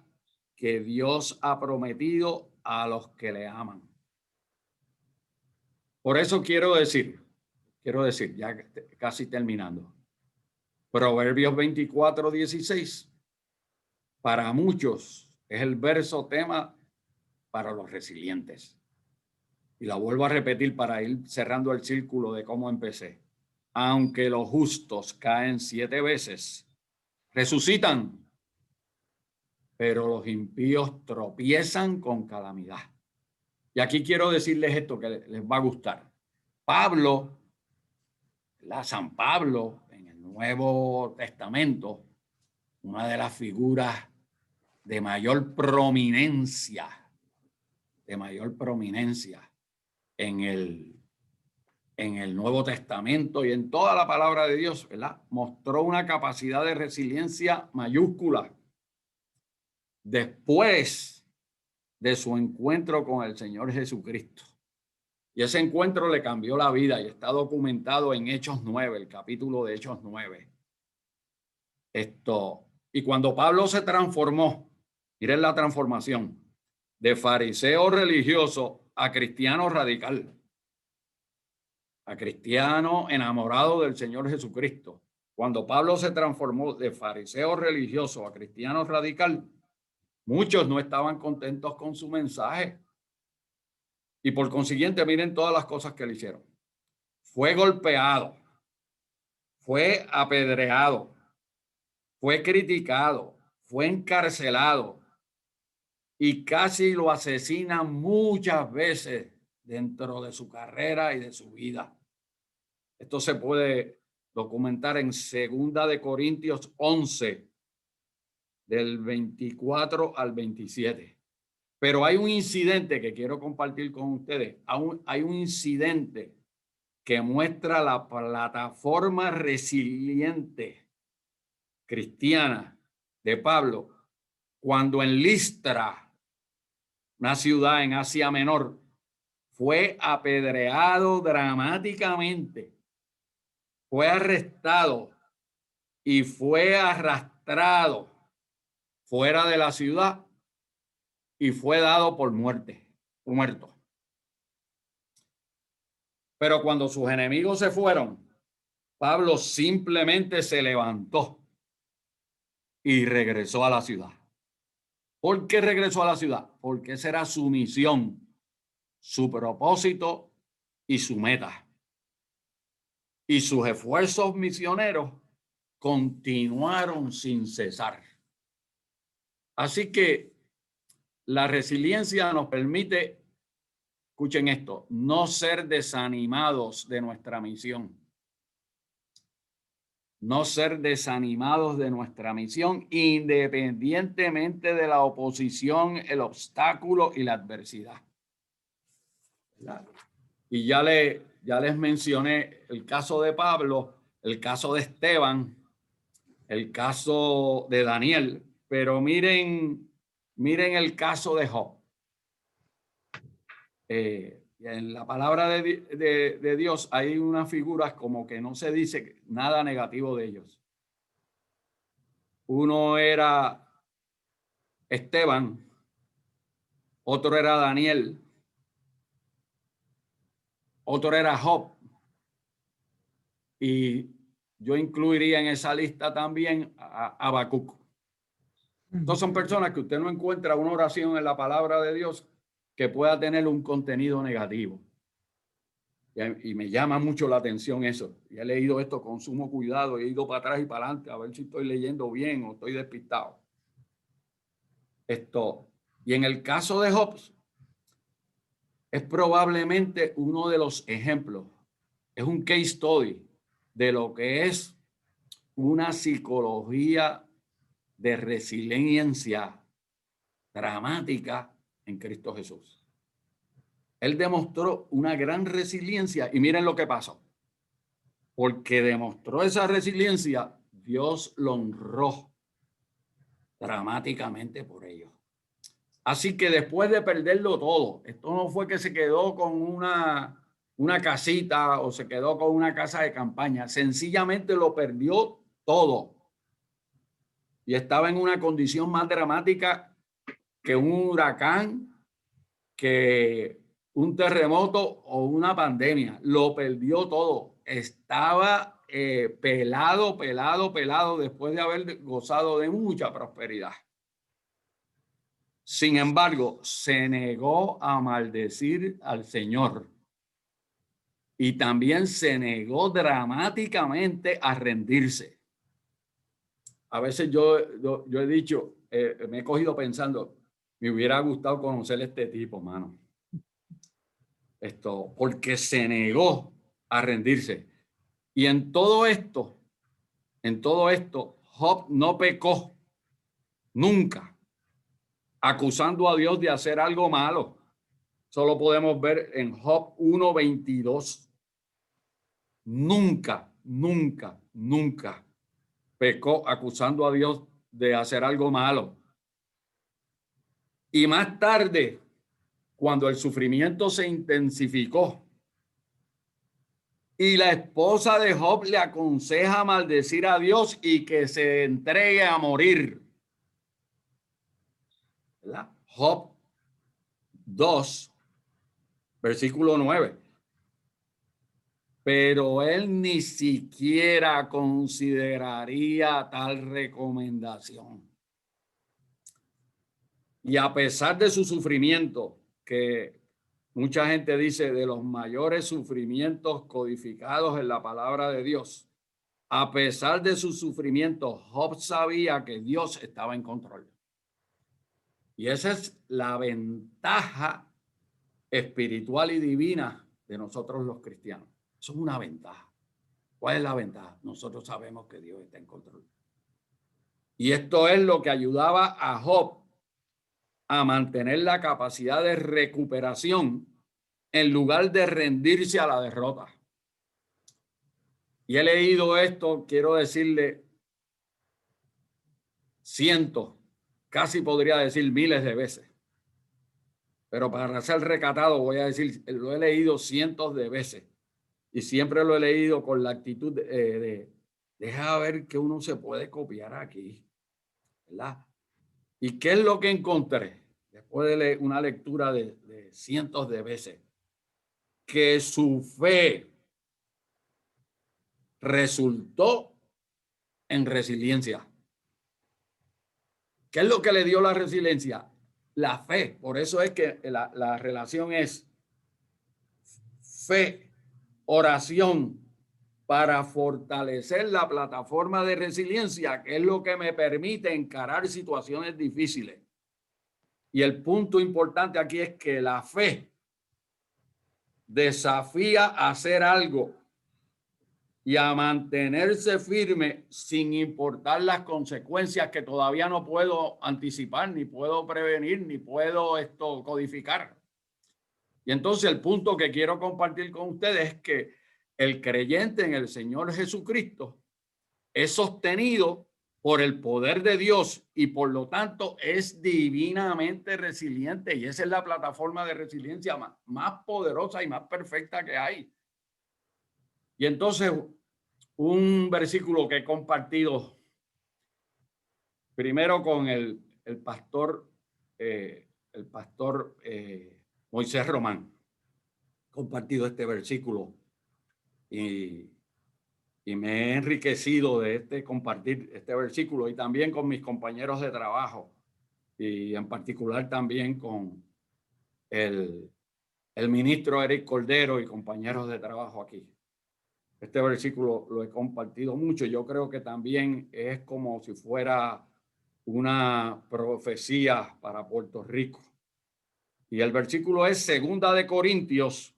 que Dios ha prometido a los que le aman. Por eso quiero decir, ya casi terminando, Proverbios 24:16, para muchos es el verso tema para los resilientes. Y la vuelvo a repetir para ir cerrando el círculo de cómo empecé. Aunque los justos caen 7 veces, resucitan, pero los impíos tropiezan con calamidad. Y aquí quiero decirles esto que les va a gustar. Pablo, San Pablo, en el Nuevo Testamento, una de las figuras de mayor prominencia en el Nuevo Testamento y en toda la palabra de Dios, ¿verdad? Mostró una capacidad de resiliencia mayúscula después de su encuentro con el Señor Jesucristo. Y ese encuentro le cambió la vida y está documentado en Hechos 9, el capítulo de Hechos 9. Y cuando Pablo se transformó, miren la transformación, de fariseo religioso a cristiano radical, a cristiano enamorado del Señor Jesucristo. Cuando Pablo se transformó de fariseo religioso a cristiano radical, muchos no estaban contentos con su mensaje. Y por consiguiente, miren todas las cosas que le hicieron. Fue golpeado, fue apedreado, fue criticado, fue encarcelado y casi lo asesinan muchas veces dentro de su carrera y de su vida. Esto se puede documentar en 2 Corintios 11, del 24 al 27. Pero hay un incidente que quiero compartir con ustedes. Hay un incidente que muestra la plataforma resiliente cristiana de Pablo cuando en Listra, una ciudad en Asia Menor, fue apedreado dramáticamente, fue arrestado y fue arrastrado fuera de la ciudad y fue dado por muerto. Pero cuando sus enemigos se fueron, Pablo simplemente se levantó y regresó a la ciudad. ¿Por qué regresó a la ciudad? Porque esa era su misión, su propósito y su meta. Y sus esfuerzos misioneros continuaron sin cesar. Así que la resiliencia nos permite, escuchen esto, no ser desanimados de nuestra misión. No ser desanimados de nuestra misión, independientemente de la oposición, el obstáculo y la adversidad. Y ya les mencioné el caso de Pablo, el caso de Esteban, el caso de Daniel, pero miren el caso de Job. En la palabra de Dios hay unas figuras como que no se dice nada negativo de ellos. Uno era Esteban, otro era Daniel, otro era Job. Y yo incluiría en esa lista también a Habacuc. Entonces son personas que usted no encuentra una oración en la palabra de Dios que pueda tener un contenido negativo. Y me llama mucho la atención eso. Y he leído esto con sumo cuidado, he ido para atrás y para adelante a ver si estoy leyendo bien o estoy despistado. Y en el caso de Job, es probablemente uno de los ejemplos, es un case study de lo que es una psicología de resiliencia dramática en Cristo Jesús. Él demostró una gran resiliencia y miren lo que pasó. Porque demostró esa resiliencia, Dios lo honró dramáticamente por ello. Así que después de perderlo todo, esto no fue que se quedó con una casita o se quedó con una casa de campaña, sencillamente lo perdió todo. Y estaba en una condición más dramática que un huracán, que un terremoto o una pandemia. Lo perdió todo. Estaba pelado después de haber gozado de mucha prosperidad. Sin embargo, se negó a maldecir al Señor y también se negó dramáticamente a rendirse. A veces yo he dicho, me he cogido pensando, me hubiera gustado conocer a este tipo, mano. Porque se negó a rendirse. Y en todo esto, Job no pecó nunca, acusando a Dios de hacer algo malo. Solo podemos ver en Job 1:22. Nunca pecó acusando a Dios de hacer algo malo. Y más tarde, cuando el sufrimiento se intensificó y la esposa de Job le aconseja maldecir a Dios y que se entregue a morir. ¿Verdad? Job 2, versículo 9. Pero él ni siquiera consideraría tal recomendación. Y a pesar de su sufrimiento, que mucha gente dice de los mayores sufrimientos codificados en la palabra de Dios, a pesar de su sufrimiento, Job sabía que Dios estaba en control. Y esa es la ventaja espiritual y divina de nosotros los cristianos. Eso es una ventaja. ¿Cuál es la ventaja? Nosotros sabemos que Dios está en control. Y esto es lo que ayudaba a Job a mantener la capacidad de recuperación en lugar de rendirse a la derrota. Y he leído esto, quiero decirle, cientos, casi podría decir miles de veces. Pero para ser recatado voy a decir, lo he leído cientos de veces. Y siempre lo he leído con la actitud de deja ver que uno se puede copiar aquí, ¿verdad? ¿Y qué es lo que encontré? Después de una lectura de cientos de veces, que su fe resultó en resiliencia. ¿Qué es lo que le dio la resiliencia? La fe. Por eso es que la relación es fe, oración, para fortalecer la plataforma de resiliencia, que es lo que me permite encarar situaciones difíciles. Y el punto importante aquí es que la fe desafía a hacer algo y a mantenerse firme sin importar las consecuencias que todavía no puedo anticipar, ni puedo prevenir, ni puedo codificar. Y entonces el punto que quiero compartir con ustedes es que el creyente en el Señor Jesucristo es sostenido por el poder de Dios y por lo tanto es divinamente resiliente, y esa es la plataforma de resiliencia más poderosa y más perfecta que hay. Y entonces un versículo que he compartido primero con el pastor Moisés Román. He compartido este versículo y me he enriquecido de compartir este versículo, y también con mis compañeros de trabajo, y en particular también con el ministro Eric Cordero y compañeros de trabajo aquí. Este versículo lo he compartido mucho. Yo creo que también es como si fuera una profecía para Puerto Rico. Y el versículo es 2 de Corintios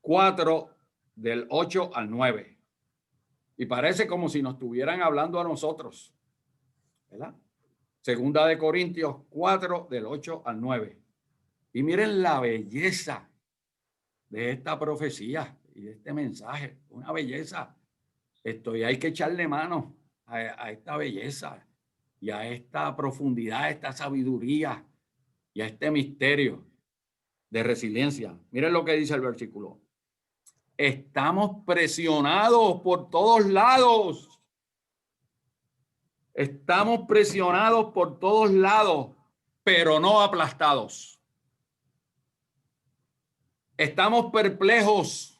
4, del 8 al 9. Y parece como si nos estuvieran hablando a nosotros, ¿verdad? 2 de Corintios 4, del 8 al 9. Y miren la belleza de esta profecía y de este mensaje. Una belleza. Y hay que echarle mano a esta belleza y a esta profundidad, a esta sabiduría y a este misterio de resiliencia. Miren lo que dice el versículo. Estamos presionados por todos lados. Estamos presionados por todos lados, pero no aplastados. Estamos perplejos,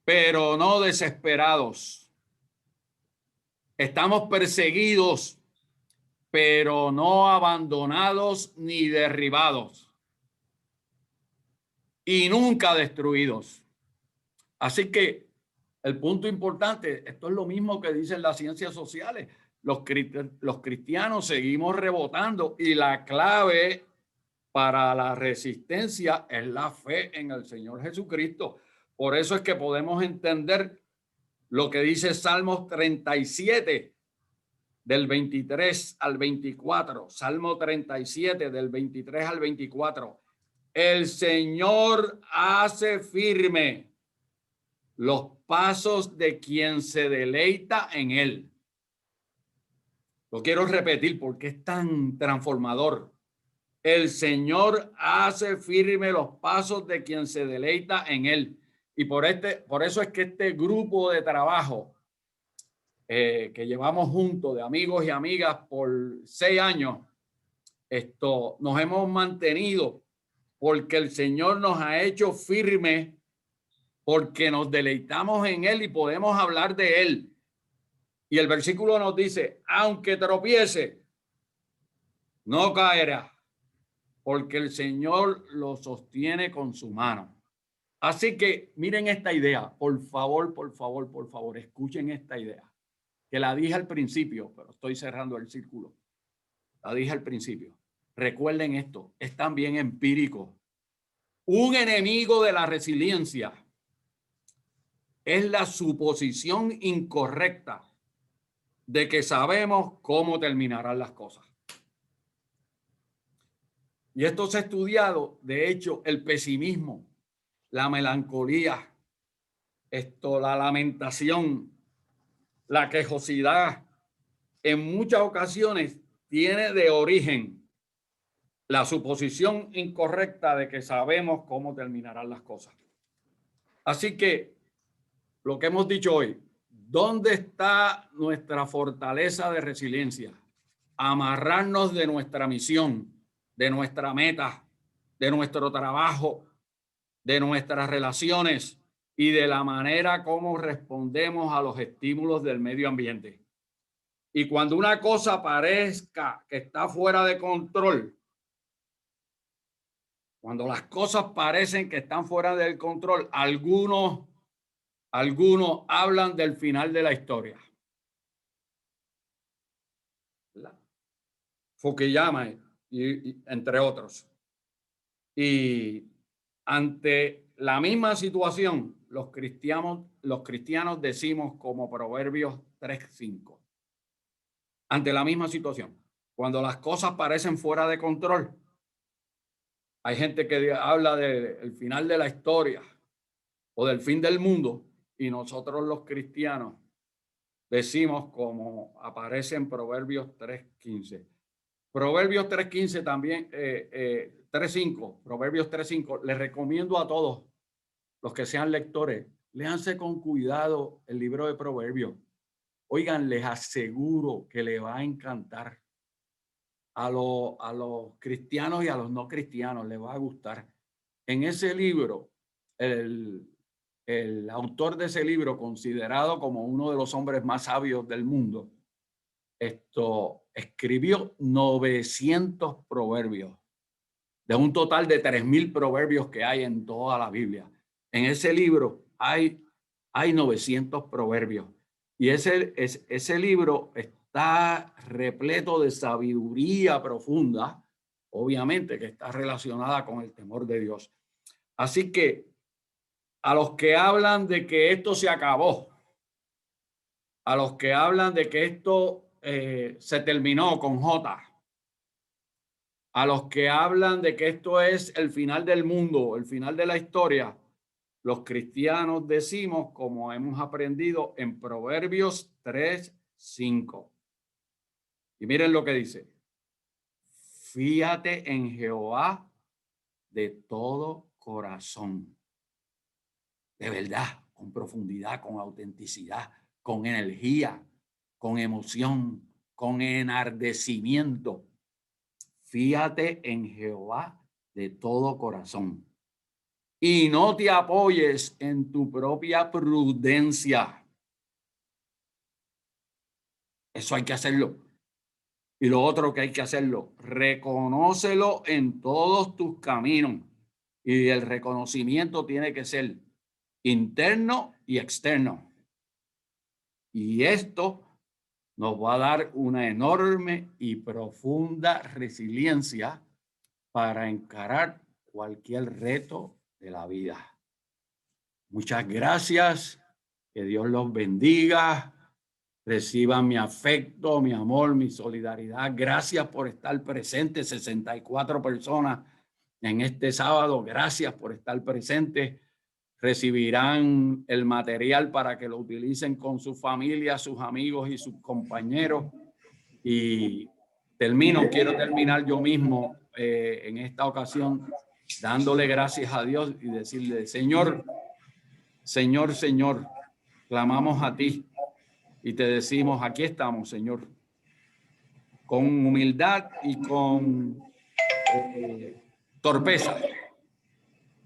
pero no desesperados. Estamos perseguidos, pero no abandonados ni derribados. Y nunca destruidos. Así que el punto importante, esto es lo mismo que dicen las ciencias sociales. Los cristianos seguimos rebotando, y la clave para la resistencia es la fe en el Señor Jesucristo. Por eso es que podemos entender lo que dice Salmos 37, del 23 al 24. Salmo 37, del 23 al 24. El Señor hace firme los pasos de quien se deleita en él. Lo quiero repetir porque es tan transformador. El Señor hace firme los pasos de quien se deleita en él. Y por eso es que este grupo de trabajo que llevamos juntos, de amigos y amigas por 6 años, nos hemos mantenido porque el Señor nos ha hecho firmes, porque nos deleitamos en él y podemos hablar de él. Y el versículo nos dice, aunque tropiece, no caerá, porque el Señor lo sostiene con su mano. Así que miren esta idea, por favor, escuchen esta idea, que la dije al principio, pero estoy cerrando el círculo. La dije al principio. Recuerden esto, es también empírico. Un enemigo de la resiliencia es la suposición incorrecta de que sabemos cómo terminarán las cosas. Y esto se ha estudiado, de hecho, el pesimismo, la melancolía, la lamentación, la quejosidad, en muchas ocasiones tiene de origen la suposición incorrecta de que sabemos cómo terminarán las cosas. Así que lo que hemos dicho hoy, ¿dónde está nuestra fortaleza de resiliencia? Amarrarnos de nuestra misión, de nuestra meta, de nuestro trabajo, de nuestras relaciones y de la manera como respondemos a los estímulos del medio ambiente. Y cuando una cosa parezca que está fuera de control, cuando las cosas parecen que están fuera del control, algunos hablan del final de la historia. Fukuyama y entre otros. Y ante la misma situación, los cristianos decimos como Proverbios 3:5. Ante la misma situación, cuando las cosas parecen fuera de control, Hay gente que habla del final de la historia o del fin del mundo, y nosotros los cristianos decimos, como aparece en Proverbios 3:15. Proverbios 3:15 también, 3:5, Proverbios 3:5. Les recomiendo a todos los que sean lectores, léanse con cuidado el libro de Proverbios. Oigan, les aseguro que les va a encantar. A los cristianos y a los no cristianos les va a gustar. En ese libro, el autor de ese libro, considerado como uno de los hombres más sabios del mundo, escribió 900 proverbios, de un total de 3000 proverbios que hay en toda la Biblia. En ese libro hay 900 proverbios. Y ese libro está repleto de sabiduría profunda, obviamente que está relacionada con el temor de Dios. Así que a los que hablan de que esto se acabó, a los que hablan de que esto se terminó con J, a los que hablan de que esto es el final del mundo, el final de la historia, los cristianos decimos, como hemos aprendido en Proverbios 3:5. Y miren lo que dice: fíate en Jehová de todo corazón, de verdad, con profundidad, con autenticidad, con energía, con emoción, con enardecimiento. Fíate en Jehová de todo corazón y no te apoyes en tu propia prudencia. Eso hay que hacerlo. Y lo otro que hay que hacerlo, reconócelo en todos tus caminos. Y el reconocimiento tiene que ser interno y externo. Y esto nos va a dar una enorme y profunda resiliencia para encarar cualquier reto de la vida. Muchas gracias. Que Dios los bendiga. Reciban mi afecto, mi amor, mi solidaridad. Gracias por estar presentes, 64 personas en este sábado. Gracias por estar presentes. Recibirán el material para que lo utilicen con su familia, sus amigos y sus compañeros. Y quiero terminar yo mismo en esta ocasión dándole gracias a Dios y decirle: Señor, Señor, Señor, clamamos a ti y te decimos, aquí estamos, Señor, con humildad y con torpeza.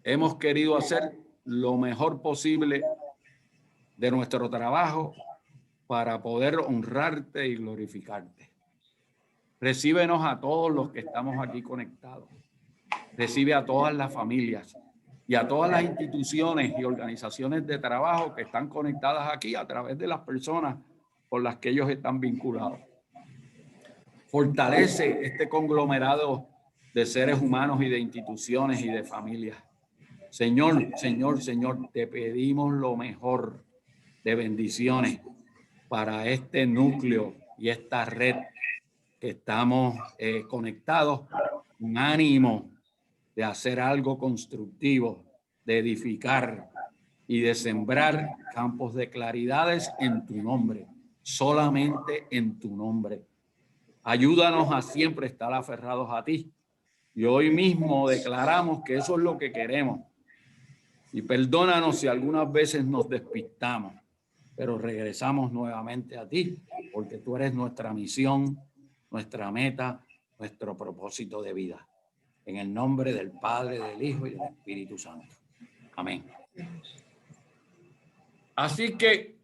Hemos querido hacer lo mejor posible de nuestro trabajo para poder honrarte y glorificarte. Recíbenos a todos los que estamos aquí conectados. Recibe a todas las familias y a todas las instituciones y organizaciones de trabajo que están conectadas aquí a través de las personas con las que ellos están vinculados. Fortalece este conglomerado de seres humanos y de instituciones y de familias. Señor, Señor, Señor, te pedimos lo mejor de bendiciones para este núcleo y esta red que estamos conectados, un ánimo de hacer algo constructivo, de edificar y de sembrar campos de claridades en tu nombre, solamente en tu nombre. Ayúdanos a siempre estar aferrados a ti. Y hoy mismo declaramos que eso es lo que queremos. Y perdónanos si algunas veces nos despistamos, pero regresamos nuevamente a ti, porque tú eres nuestra misión, nuestra meta, nuestro propósito de vida. En el nombre del Padre, del Hijo y del Espíritu Santo. Amén. Así que